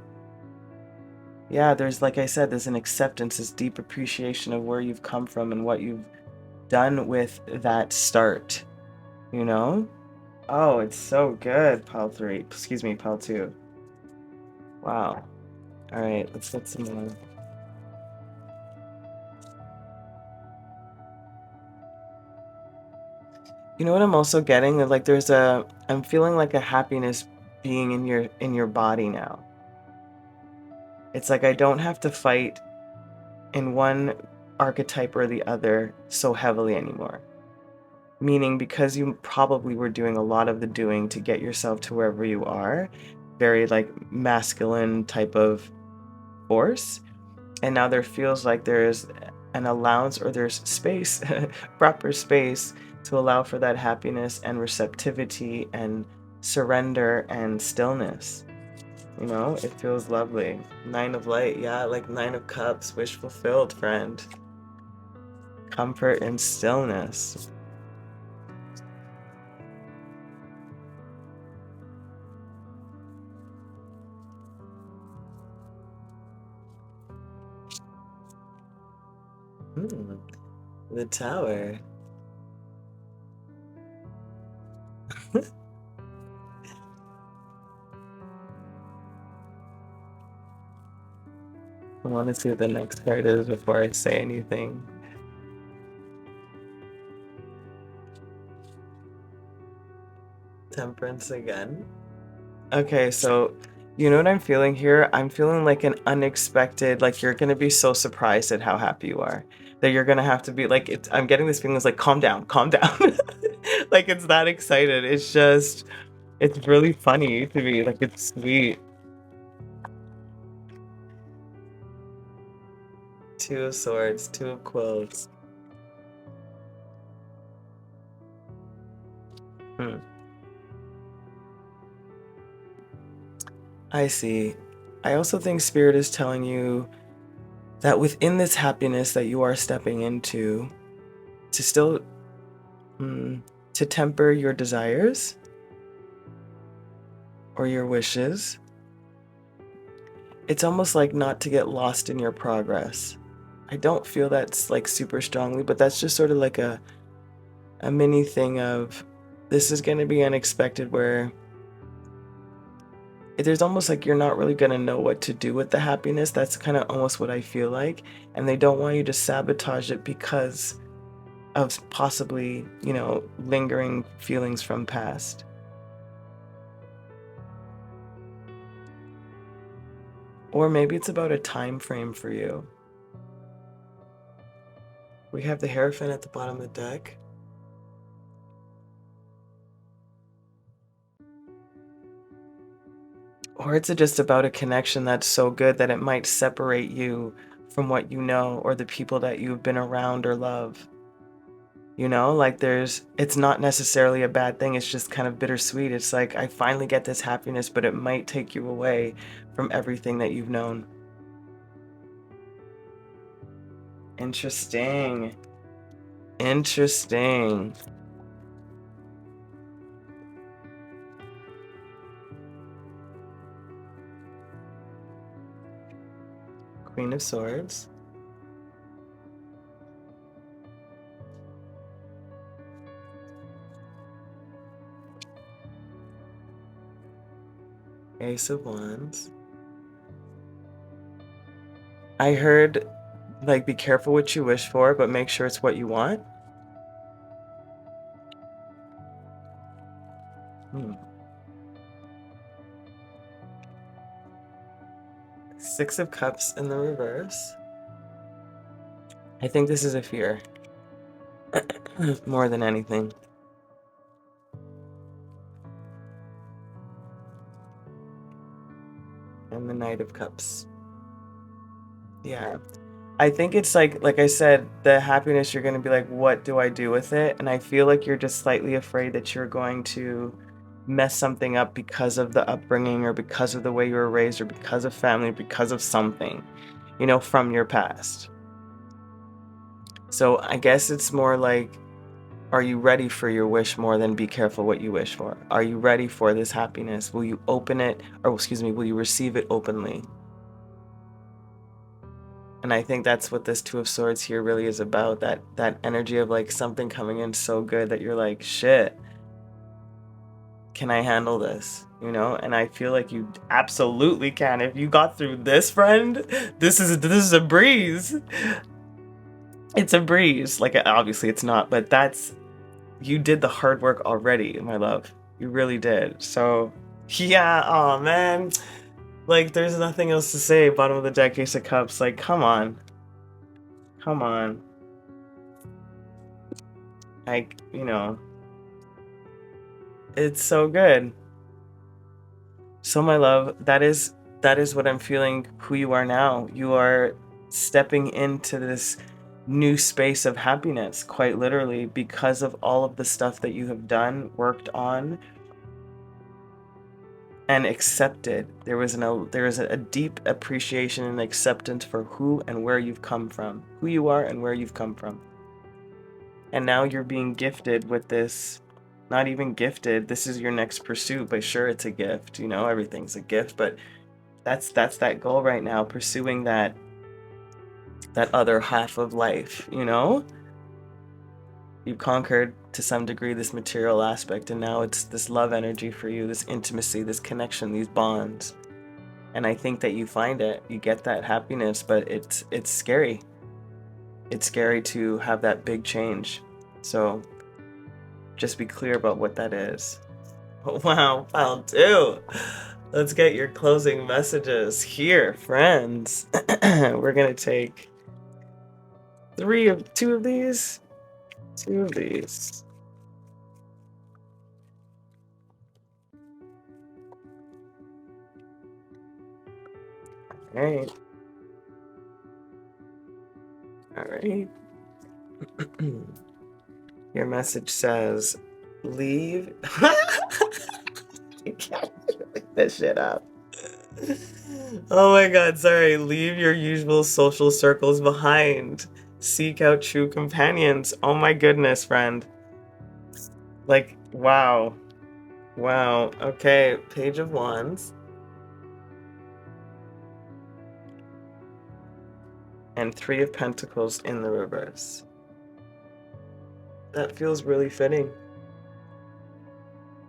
Yeah, there's, like I said, there's an acceptance, this deep appreciation of where you've come from and what you've done with that start, you know? Oh, it's so good, 𝗆3. Excuse me, 𝗆2. Wow. All right, let's get some more. You know what I'm also getting? Like, I'm feeling like a happiness being in your body now. It's like I don't have to fight in one archetype or the other so heavily anymore. Meaning, because you probably were doing a lot of the doing to get yourself to wherever you are, very like masculine type of force, and now there feels like there's an allowance, or there's space, proper space, to allow for that happiness and receptivity and surrender and stillness. You know, it feels lovely. 9 of light, yeah, like 9 of cups, wish fulfilled, friend. Comfort and stillness. The Tower. I want to see what the next card is before I say anything. Temperance again. Okay, so you know what I'm feeling here? I'm feeling like an unexpected, like you're gonna be so surprised at how happy you are. That you're gonna have to be like, I'm getting this feeling, it's like, calm down, calm down. Like, it's that excited. It's just, it's really funny to me. Like, it's sweet. 2 of Swords, 2 of Quills. I see. I also think Spirit is telling you that within this happiness that you are stepping into, to still to temper your desires or your wishes. It's almost like not to get lost in your progress. I don't feel that's like super strongly, but that's just sort of like a mini thing of, this is going to be unexpected, where there's almost like you're not really going to know what to do with the happiness. That's kind of almost what I feel like. And they don't want you to sabotage it because of possibly, you know, lingering feelings from past. Or maybe it's about a time frame for you. We have the Hierophant at the bottom of the deck. Or it's just about a connection that's so good that it might separate you from what you know or the people that you've been around or love. You know, like it's not necessarily a bad thing. It's just kind of bittersweet. It's like, I finally get this happiness, but it might take you away from everything that you've known. Interesting. Interesting. Queen of Swords. Ace of Wands. I heard, like, be careful what you wish for, but make sure it's what you want. Six of Cups in the reverse. I think this is a fear. More than anything. And the Knight of Cups. Yeah. I think it's like I said, the happiness, you're going to be like, what do I do with it? And I feel like you're just slightly afraid that you're going to mess something up because of the upbringing, or because of the way you were raised, or because of family, or because of something, you know, from your past. So I guess it's more like, are you ready for your wish more than be careful what you wish for? Are you ready for this happiness? Will you open it, or excuse me, will you receive it openly? And I think that's what this Two of Swords here really is about, that energy of like something coming in so good that you're like, shit, can I handle this? You know? And I feel like you absolutely can. If you got through this, friend, this is a breeze. It's a breeze. Like, obviously it's not, but you did the hard work already, my love. You really did. So yeah, oh man. Like, there's nothing else to say. Bottom of the deck, Ace of Cups. Like, come on. Come on. Like, you know, it's so good. So my love, that is what I'm feeling who you are now. You are stepping into this new space of happiness, quite literally, because of all of the stuff that you have done, worked on, and accepted. There is a deep appreciation and acceptance for who and where you've come from, who you are and where you've come from. And now you're being gifted with this, not even gifted, this is your next pursuit, but sure, it's a gift, you know, everything's a gift, but that's that goal right now, pursuing that other half of life, you know? You've conquered to some degree this material aspect, and now it's this love energy for you, this intimacy, this connection, these bonds. And I think that you find it, you get that happiness, but it's scary. It's scary to have that big change. So just be clear about what that is. Wow, pile 2. Let's get your closing messages here, friends. We're gonna take 2 of these. 2 of these. All right. All right. Your message says, leave. You can't make this shit up. Oh my god, sorry. Leave your usual social circles behind. Seek out true companions. Oh my goodness, friend. Like, wow. Wow. Okay, Page of Wands. And 3 of Pentacles in the reverse. That feels really fitting.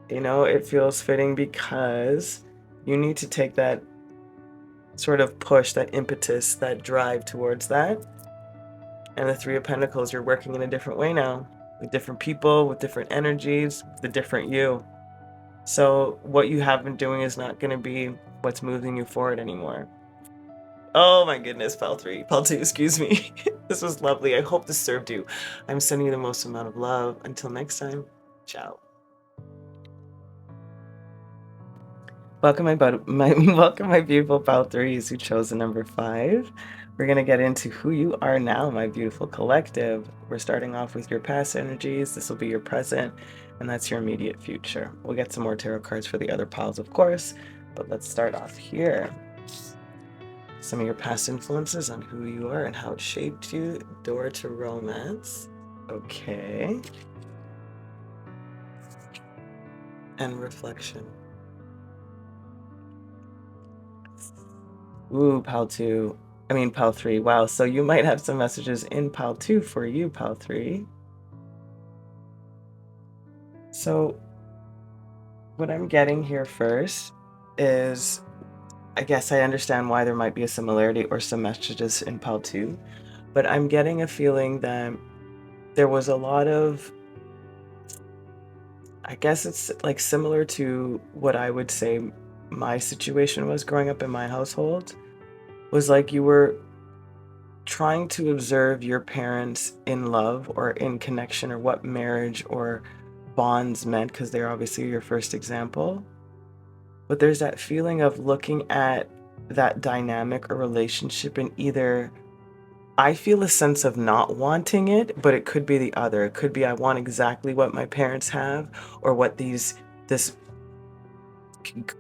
You know, it feels fitting because you need to take that sort of push, that impetus, that drive towards that. And the 3 of Pentacles, you're working in a different way now, with different people, with different energies, the different you. So what you have been doing is not going to be what's moving you forward anymore. Oh my goodness, pile 2, excuse me. This was lovely. I hope this served you. I'm sending you the most amount of love. Until next time, ciao. Welcome my beautiful pile 3s who chose the number 5. We're gonna get into who you are now, my beautiful collective. We're starting off with your past energies. This will be your present, and that's your immediate future. We'll get some more tarot cards for the other piles, of course, but let's start off here. Some of your past influences on who you are and how it shaped you. Door to romance. Okay. And reflection. Ooh, pile 3. Wow, so you might have some messages in pile 2 for you, pile 3. So what I'm getting here first is, I guess I understand why there might be a similarity or some messages in pile 2, but I'm getting a feeling that there was a lot of, I guess it's like similar to what I would say my situation was growing up in my household, was like you were trying to observe your parents in love or in connection, or what marriage or bonds meant, because they're obviously your first example. But there's that feeling of looking at that dynamic or relationship, and either I feel a sense of not wanting it, but it could be the other. It could be I want exactly what my parents have, or what this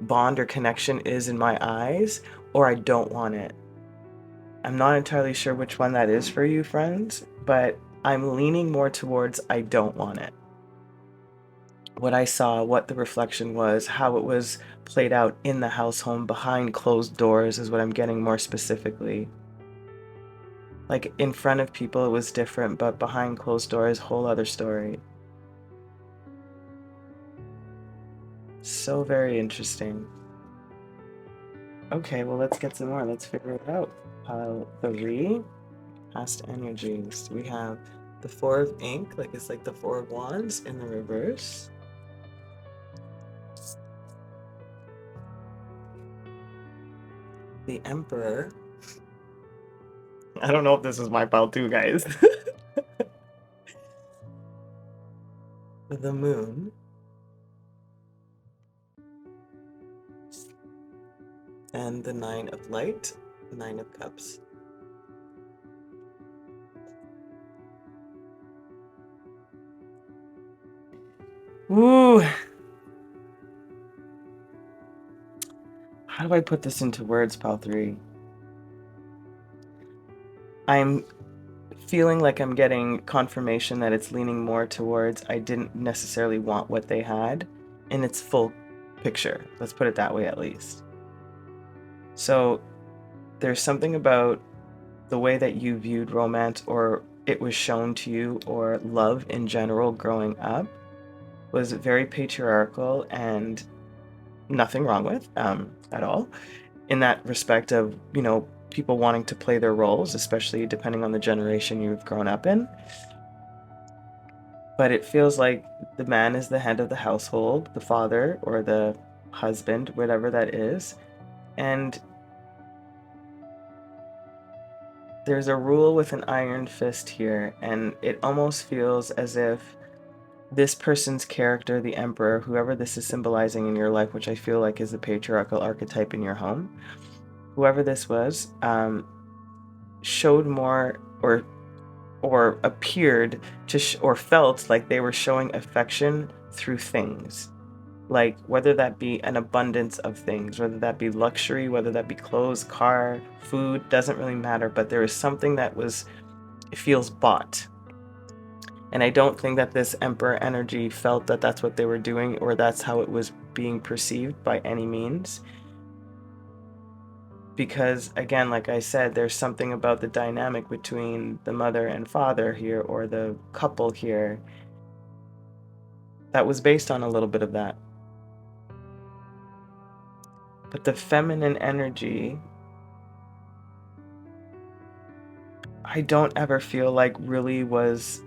bond or connection is in my eyes, or I don't want it. I'm not entirely sure which one that is for you, friends, but I'm leaning more towards I don't want it. What I saw, what the reflection was, how it was played out in the house home behind closed doors is what I'm getting more specifically. Like in front of people it was different, but behind closed doors, whole other story. So very interesting. Okay, well, let's get some more. Let's figure it out. Pile 3, past energies. We have the 4 of ink, like it's like the 4 of wands in the reverse. The Emperor. I don't know if this is my pile too, guys. The moon. And the 9 of light, 9 of cups. Ooh. How do I put this into words, pile 3? I'm feeling like I'm getting confirmation that it's leaning more towards I didn't necessarily want what they had in its full picture. Let's put it that way at least. So there's something about the way that you viewed romance, or it was shown to you, or love in general growing up was very patriarchal, and nothing wrong with at all in that respect of, you know, people wanting to play their roles, especially depending on the generation you've grown up in. But it feels like the man is the head of the household, the father or the husband, whatever that is. And there's a rule with an iron fist here, and it almost feels as if this person's character, the emperor, whoever this is symbolizing in your life, which I feel like is the patriarchal archetype in your home, whoever this was, showed more or appeared to or felt like they were showing affection through things, like whether that be an abundance of things, whether that be luxury, whether that be clothes, car, food, doesn't really matter, but there is something that it feels bought. And I don't think that this emperor energy felt that that's what they were doing, or that's how it was being perceived by any means. Because again, like I said, there's something about the dynamic between the mother and father here, or the couple here, that was based on a little bit of that. But the feminine energy, I don't ever feel like really was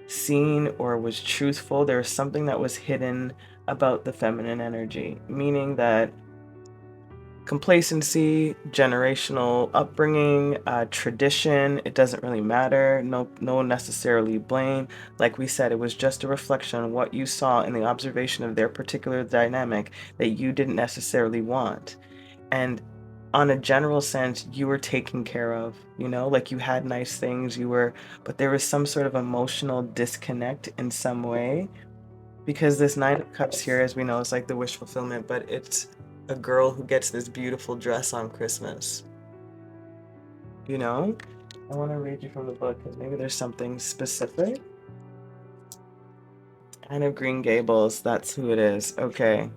seen or was truthful. There was something that was hidden about the feminine energy, meaning that complacency, generational upbringing, tradition, it doesn't really matter. No necessarily blame. Like we said, it was just a reflection on what you saw in the observation of their particular dynamic that you didn't necessarily want. And on a general sense, you were taken care of, you know, like you had nice things, but there was some sort of emotional disconnect in some way, because this 9 of Cups here, as we know, is like the wish fulfillment, but it's a girl who gets this beautiful dress on Christmas, you know? I want to read you from the book because maybe there's something specific. Anne of Green Gables, that's who it is. Okay.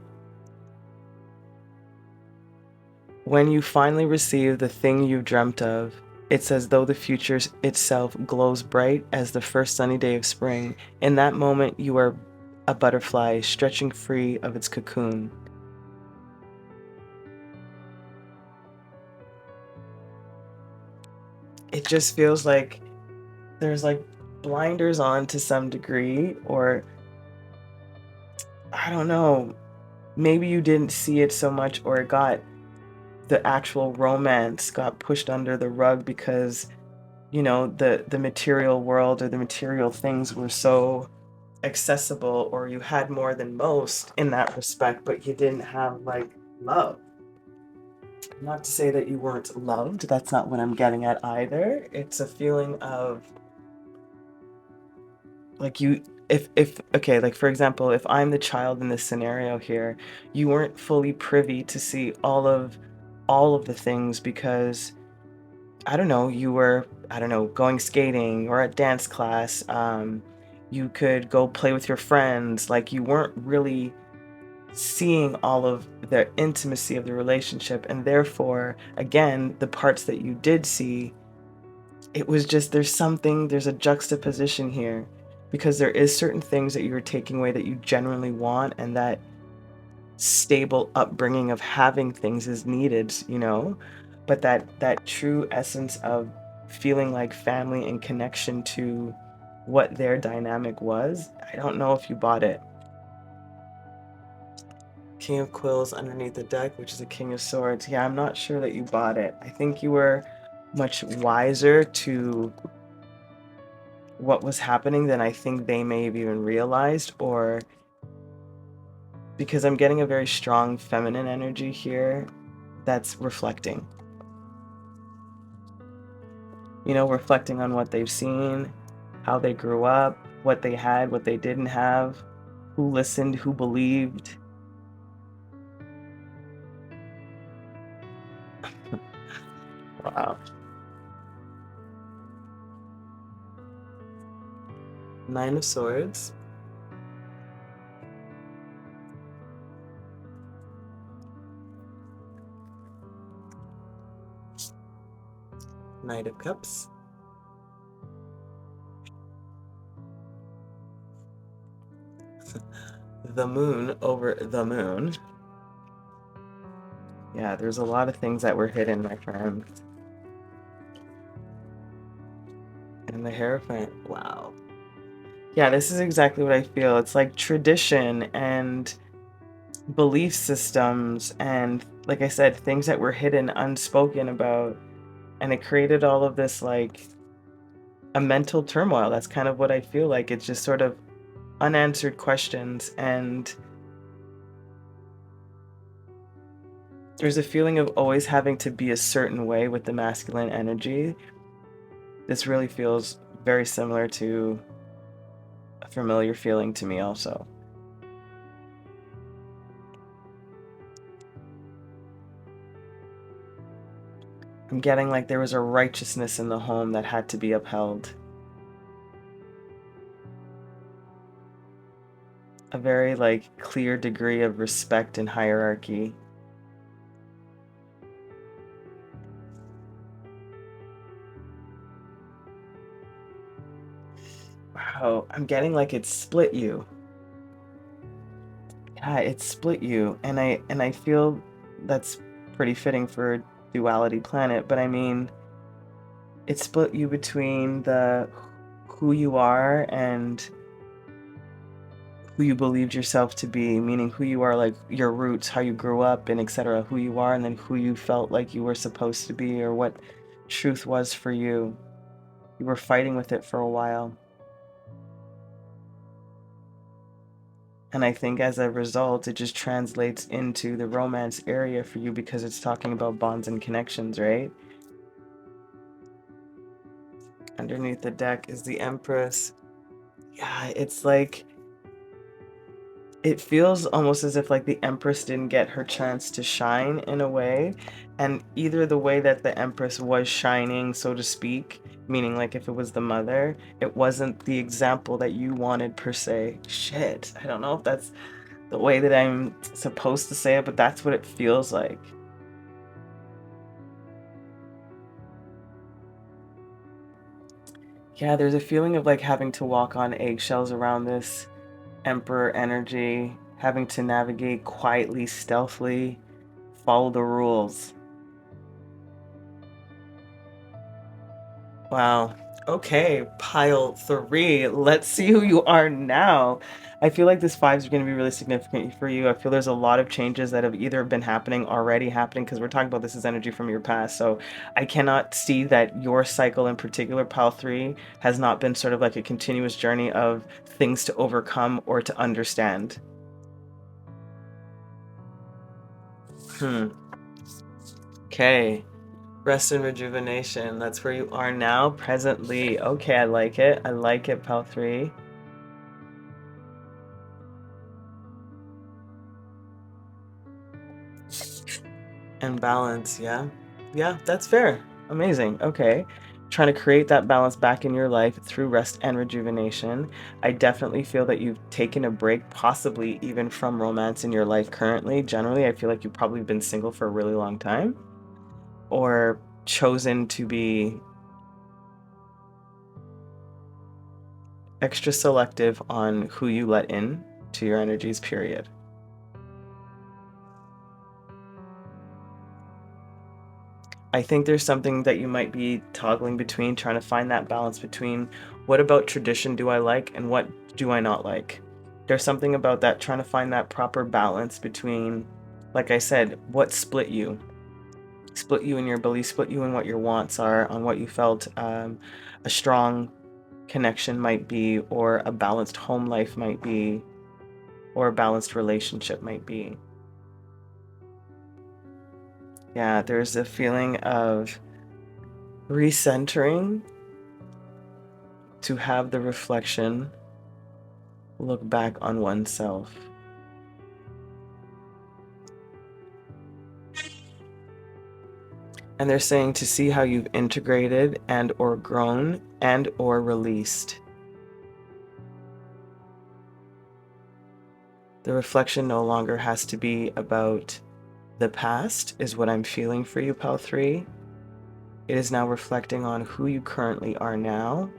When you finally receive the thing you dreamt of, it's as though the future itself glows bright as the first sunny day of spring. In that moment, you are a butterfly stretching free of its cocoon. It just feels like there's like blinders on to some degree, or I don't know, maybe you didn't see it so much, or the actual romance got pushed under the rug because, you know, the material world or the material things were so accessible, or you had more than most in that respect, but you didn't have like love. Not to say that you weren't loved, that's not what I'm getting at either. It's a feeling of like if okay, like for example, if I'm the child in this scenario here, you weren't fully privy to see all of the things because I don't know, you were, I don't know, going skating or at dance class. You could go play with your friends. Like you weren't really seeing all of the intimacy of the relationship, and therefore, again, the parts that you did see, it was just there's a juxtaposition here, because there is certain things that you're taking away that you genuinely want, and that stable upbringing of having things is needed, you know, but that true essence of feeling like family and connection to what their dynamic was, I don't know if you bought it. King of Quills underneath the deck, which is a King of Swords. Yeah, I'm not sure that you bought it. I think you were much wiser to what was happening than I think they may have even realized, or because I'm getting a very strong feminine energy here that's reflecting. You know, reflecting on what they've seen, how they grew up, what they had, what they didn't have, who listened, who believed. Wow. Nine of Swords. Knight of Cups. The Moon over the Moon. Yeah, there's a lot of things that were hidden, my friend. And the Hierophant. Wow. Yeah, this is exactly what I feel. It's like tradition and belief systems and, like I said, things that were hidden, unspoken about. And it created all of this, like, a mental turmoil. That's kind of what I feel like. It's just sort of unanswered questions, and there's a feeling of always having to be a certain way with the masculine energy. This really feels very similar to a familiar feeling to me also. I'm getting like there was a righteousness in the home that had to be upheld. A very like clear degree of respect and hierarchy. Wow, I'm getting like it split you. Yeah, it split you, and I feel that's pretty fitting for a duality planet, but I mean, it split you between the who you are and who you believed yourself to be, meaning who you are, like your roots, how you grew up, and etc. Who you are, and then who you felt like you were supposed to be, or what truth was for you. You were fighting with it for a while. And I think as a result, it just translates into the romance area for you because it's talking about bonds and connections, right? Underneath the deck is the Empress. Yeah, it's like, it feels almost as if like the Empress didn't get her chance to shine in a way. And either the way that the Empress was shining, so to speak, meaning like if it was the mother, it wasn't the example that you wanted per se. Shit, I don't know if that's the way that I'm supposed to say it, but that's what it feels like. Yeah, there's a feeling of like having to walk on eggshells around this Emperor energy, having to navigate quietly, stealthily, follow the rules. Wow. Okay, pile 3. Let's see who you are now. I feel like this 5 is going to be really significant for you. I feel there's a lot of changes that have either been happening, already happening, because we're talking about this as energy from your past. So I cannot see that your cycle in particular, pile 3, has not been sort of like a continuous journey of things to overcome or to understand. Okay. Rest and rejuvenation. That's where you are now, presently. Okay, I like it. I like it, pal 3. And balance, yeah. Yeah, that's fair. Amazing. Okay. Trying to create that balance back in your life through rest and rejuvenation. I definitely feel that you've taken a break, possibly even from romance in your life currently. Generally, I feel like you've probably been single for a really long time, or chosen to be extra selective on who you let in to your energies, period. I think there's something that you might be toggling between, trying to find that balance between what about tradition do I like and what do I not like. There's something about that, trying to find that proper balance between, like I said, what split you. split you in your beliefs, split you in what your wants are, on what you felt a strong connection might be, or a balanced home life might be, or a balanced relationship might be. Yeah, there's a feeling of recentering to have the reflection look back on oneself. And they're saying to see how you've integrated and or grown and or released. The reflection no longer has to be about the past, is what I'm feeling for you, Pal 3. It is now reflecting on who you currently are now.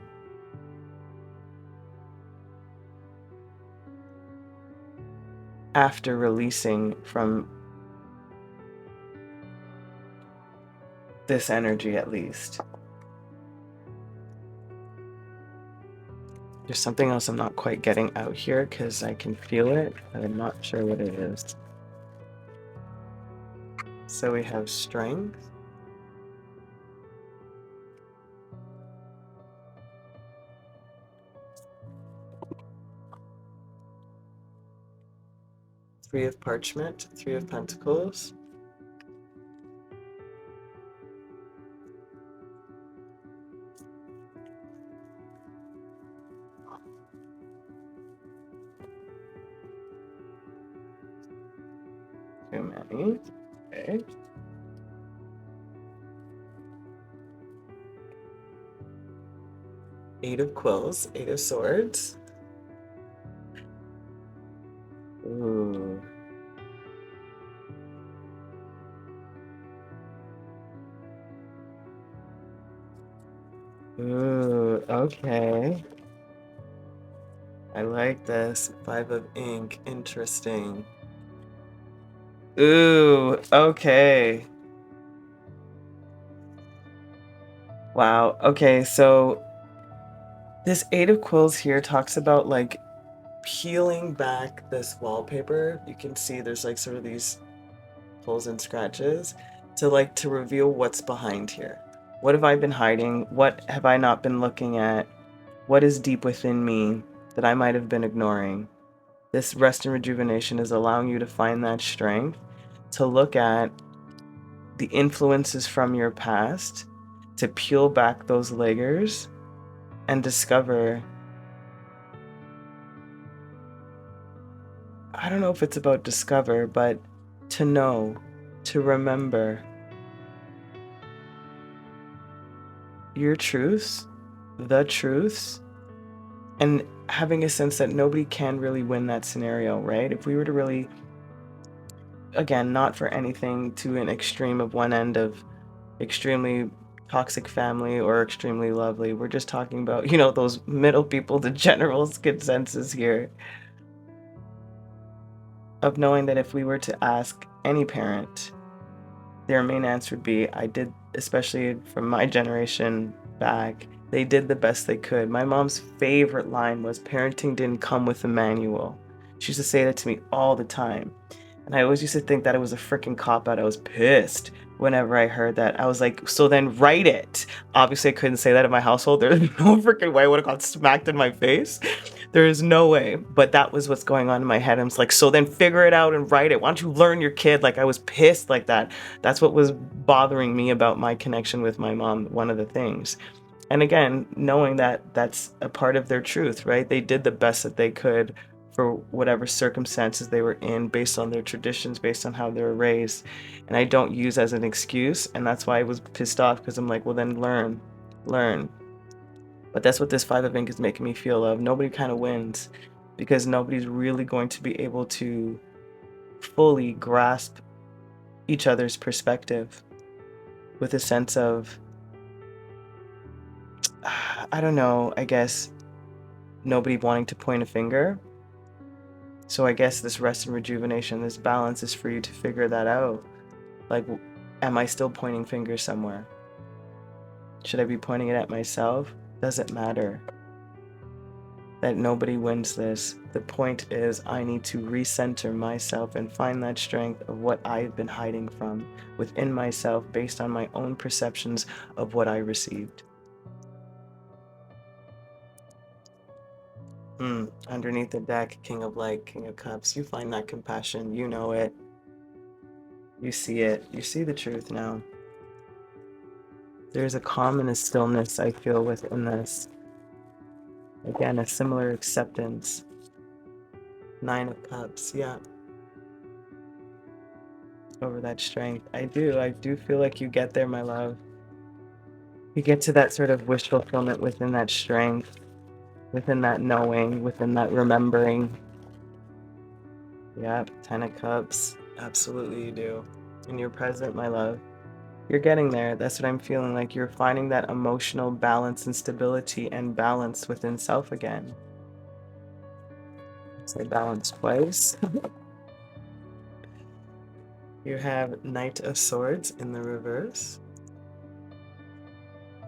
After releasing from this energy, at least. There's something else I'm not quite getting out here because I can feel it, but I'm not sure what it is. So we have strength. Three of Parchment, Three of Pentacles. Too many. Okay. Eight of Quills, Eight of Swords. Ooh. Ooh, okay. I like this. Five of Ink, interesting. Ooh, okay. Wow, okay, so this Eight of Quills here talks about like peeling back this wallpaper. You can see there's like sort of these pulls and scratches to reveal what's behind here. What have I been hiding? What have I not been looking at? What is deep within me that I might have been ignoring? This rest and rejuvenation is allowing you to find that strength, to look at the influences from your past, to peel back those layers and discover, I don't know if it's about discover, but to know, to remember your truths, the truths, and having a sense that nobody can really win that scenario, right? If we were to really, again, not for anything to an extreme of one end of extremely toxic family or extremely lovely, we're just talking about, you know, those middle people, the general consensus here of knowing that if we were to ask any parent, their main answer would be, I did, especially from my generation back, they did the best they could. My mom's favorite line was, parenting didn't come with a manual. She used to say that to me all the time. And I always used to think that it was a freaking cop-out. I was pissed whenever I heard that. I was like, so then write it. Obviously, I couldn't say that in my household. There's no freaking way I would have got smacked in my face. There is no way. But that was what's going on in my head. I was like, so then figure it out and write it. Why don't you learn your kid? Like, I was pissed like that. That's what was bothering me about my connection with my mom, one of the things. And again, knowing that that's a part of their truth, right? They did the best that they could for whatever circumstances they were in, based on their traditions, based on how they were raised. And I don't use as an excuse. And that's why I was pissed off, because I'm like, well, then learn. But that's what this Five of Ink is making me feel of. Nobody kind of wins, because nobody's really going to be able to fully grasp each other's perspective with a sense of, I don't know, I guess nobody wanting to point a finger. So I guess this rest and rejuvenation, this balance is for you to figure that out. Like, am I still pointing fingers somewhere? Should I be pointing it at myself? Doesn't matter. that nobody wins this. The point is, I need to recenter myself and find that strength of what I've been hiding from within myself based on my own perceptions of what I received. Underneath the deck, King of Light, King of Cups, you find that compassion, you know it. You see it. You see the truth now. There's a calm and a stillness I feel within this. Again, a similar acceptance. 9 of Cups, yeah. Over that strength. I do feel like you get there, my love. You get to that sort of wish fulfillment within that strength, within that knowing, within that remembering. Yeah, 10 of Cups. Absolutely you do. And you're present, my love. You're getting there. That's what I'm feeling like. You're finding that emotional balance and stability and balance within self again. Say balance twice. You have Knight of Swords in the reverse.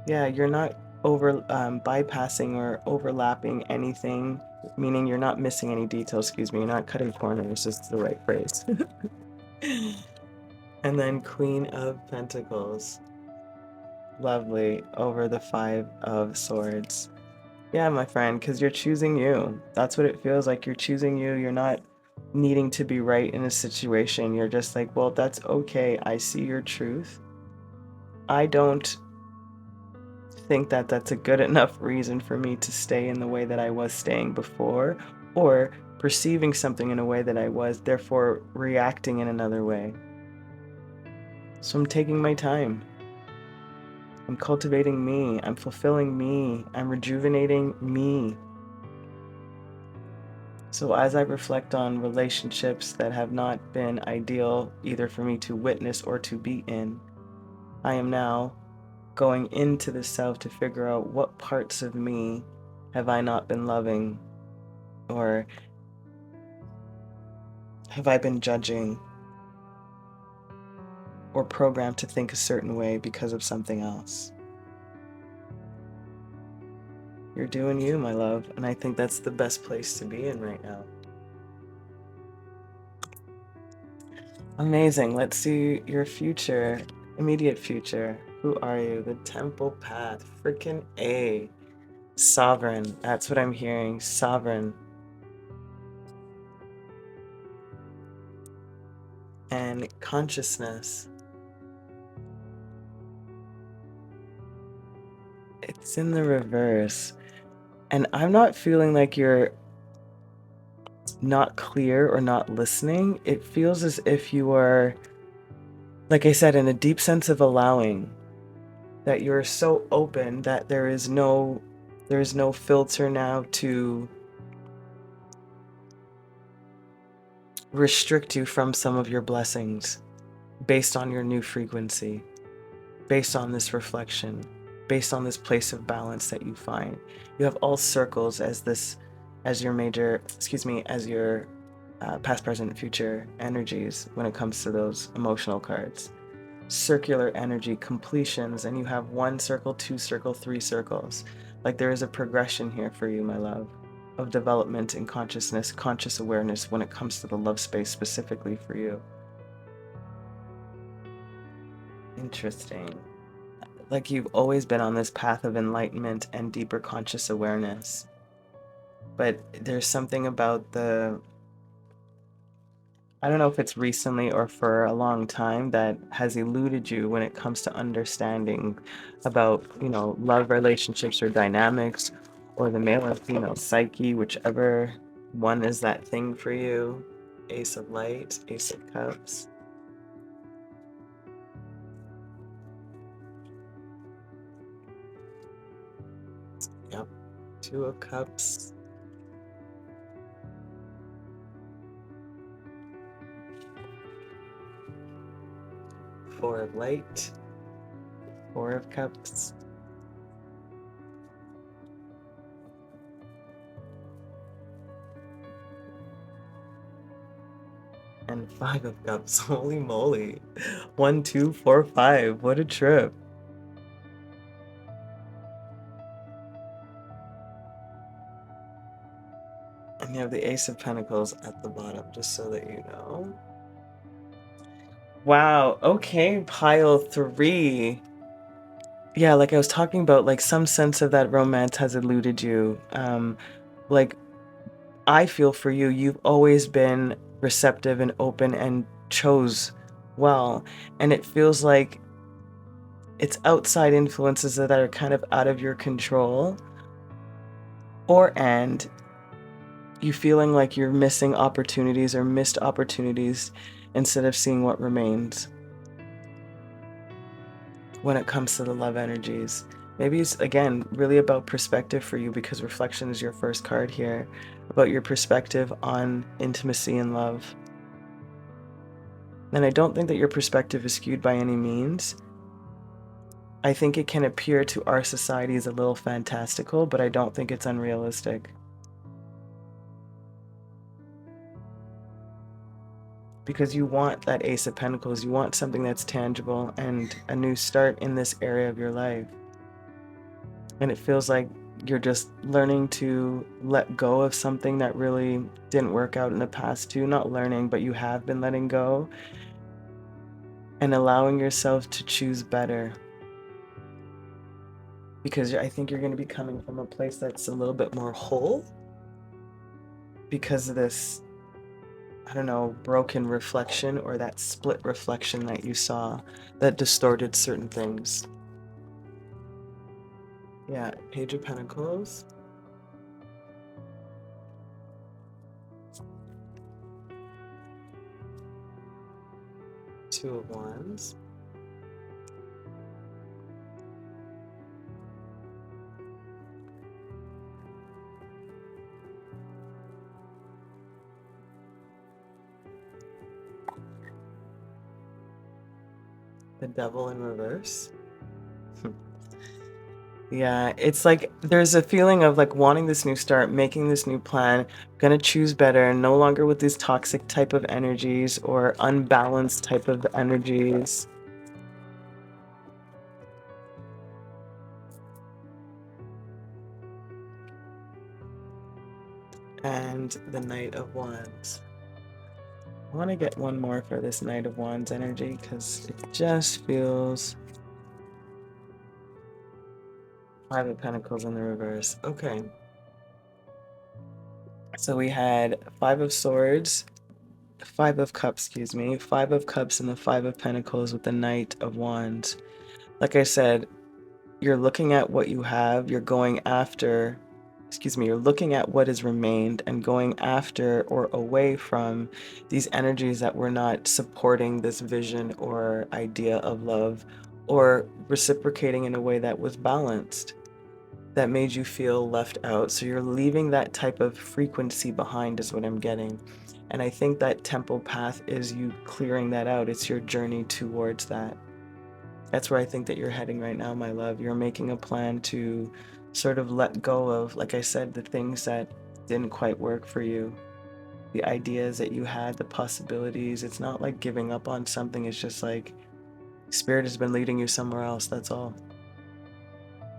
Yeah, you're not bypassing or overlapping anything, meaning you're not missing any details, excuse me, you're not cutting corners, is the right phrase. And then Queen of Pentacles. Lovely, over the 5 of Swords. Yeah, my friend, because you're choosing you. That's what it feels like. You're choosing you. You're not needing to be right in a situation. You're just like, well, that's okay. I see your truth. I don't think that that's a good enough reason for me to stay in the way that I was staying before, or perceiving something in a way that I was, therefore reacting in another way. So I'm taking my time. I'm cultivating me. I'm fulfilling me. I'm rejuvenating me. So as I reflect on relationships that have not been ideal, either for me to witness or to be in, I am now going into the self to figure out what parts of me have I not been loving, or have I been judging, or programmed to think a certain way because of something else. You're doing you, my love, and I think that's the best place to be in right now. Amazing. Let's see your future, immediate future. Who are you? The Temple Path. Freaking A. Sovereign. That's what I'm hearing. Sovereign. And consciousness. It's in the reverse. And I'm not feeling like you're not clear or not listening. It feels as if you are, like I said, in a deep sense of allowing, that you're so open that there is no filter now to restrict you from some of your blessings based on your new frequency, based on this reflection, based on this place of balance that you find. You have all circles as your major, as your past, present, future energies when it comes to those emotional cards. Circular energy completions, and you have 1 circle, 2 circle, 3 circles. Like there is a progression here for you, my love, of development in consciousness, conscious awareness when it comes to the love space specifically for you. Interesting. Like you've always been on this path of enlightenment and deeper conscious awareness. But there's something about I don't know if it's recently or for a long time, that has eluded you when it comes to understanding about, love relationships or dynamics, or the male or female psyche, whichever one is that thing for you. Ace of Light, Ace of Cups. Yep, 2 of Cups. Four of Light, 4 of Cups. And 5 of Cups. Holy moly. 1, 2, 4, 5. What a trip. You have the Ace of Pentacles at the bottom, just so that you know. Wow, okay, pile 3. Yeah, like I was talking about, like some sense of that romance has eluded you. Like I feel for you, you've always been receptive and open and chose well. And it feels like it's outside influences that are kind of out of your control, and you feeling like you're missing opportunities or missed opportunities instead of seeing what remains when it comes to the love energies. Maybe it's, again, really about perspective for you, because reflection is your first card here, about your perspective on intimacy and love. And I don't think that your perspective is skewed by any means. I think it can appear to our society as a little fantastical, but I don't think it's unrealistic. Because you want that Ace of Pentacles, you want something that's tangible and a new start in this area of your life. And it feels like you're just learning to let go of something that really didn't work out in the past too. Not learning, but you have been letting go and allowing yourself to choose better. Because I think you're going to be coming from a place that's a little bit more whole because of this, I don't know, broken reflection or that split reflection that you saw that distorted certain things. Yeah, Page of Pentacles. Two of Wands. The Devil in reverse. Yeah, it's like there's a feeling of like wanting this new start, making this new plan, gonna choose better, no longer with these toxic type of energies or unbalanced type of energies. And the Knight of Wands. I want to get one more for this Knight of Wands energy because it just feels... Five of Pentacles in the reverse. Okay. So we had Five of Swords, Five of Cups, excuse me, Five of Cups and the Five of Pentacles with the Knight of Wands. Like I said, you're looking at what you have, you're going after, you're looking at what has remained and going after or away from these energies that were not supporting this vision or idea of love or reciprocating in a way that was balanced, that made you feel left out. So you're leaving that type of frequency behind is what I'm getting. And I think that temple path is you clearing that out. It's your journey towards that. That's where I think that you're heading right now, my love. You're making a plan to sort of let go of, like I said, the things that didn't quite work for you. The ideas that you had, the possibilities. It's not like giving up on something. It's just like Spirit has been leading you somewhere else. That's all.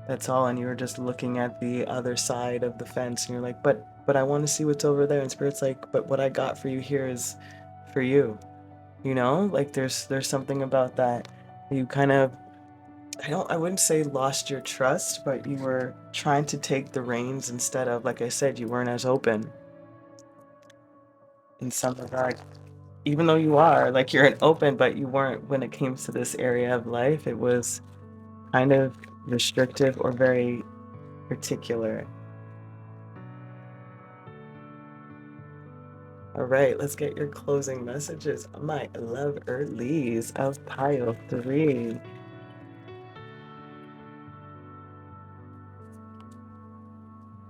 That's all. And you're just looking at the other side of the fence and you're like, but I want to see what's over there. And Spirit's like, but what I got for you here is for you. You know, like there's something about that. You kind of, I wouldn't say lost your trust, but you were trying to take the reins instead of, like I said, you weren't as open in some regard. Even though you are, like you're an open, but you weren't when it came to this area of life. It was kind of restrictive or very particular. All right, let's get your closing messages, my lovelies of pile 3.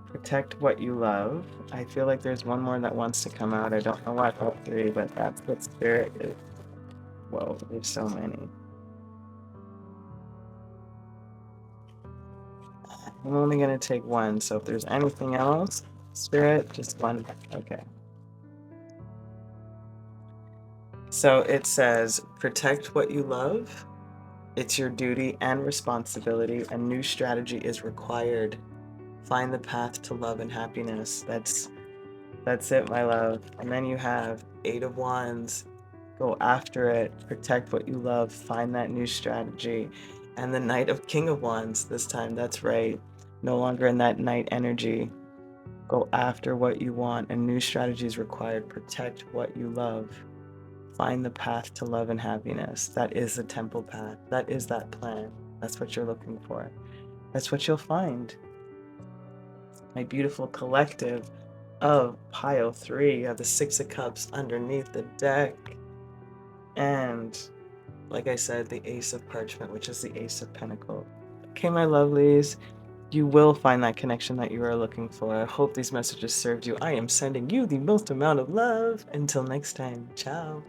Protect what you love. I feel like there's one more that wants to come out. I don't know why pile 3, but that's what Spirit is. Whoa, there's so many. I'm only going to take one, so if there's anything else, Spirit, just one. Okay. So it says, protect what you love. It's your duty and responsibility. A new strategy is required. Find the path to love and happiness. That's That's it, my love. And then you have Eight of Wands. Go after it. Protect what you love. Find that new strategy. And the Knight of King of Wands this time. That's right. No longer in that Knight energy. Go after what you want. A new strategy is required. Protect what you love. Find the path to love and happiness. That is the temple path. That is that plan. That's what you're looking for. That's what you'll find. My beautiful collective of pile 3. You have the Six of Cups underneath the deck. And like I said, the Ace of Parchment, which is the Ace of Pentacles. Okay, my lovelies, you will find that connection that you are looking for. I hope these messages served you. I am sending you the most amount of love. Until next time, ciao.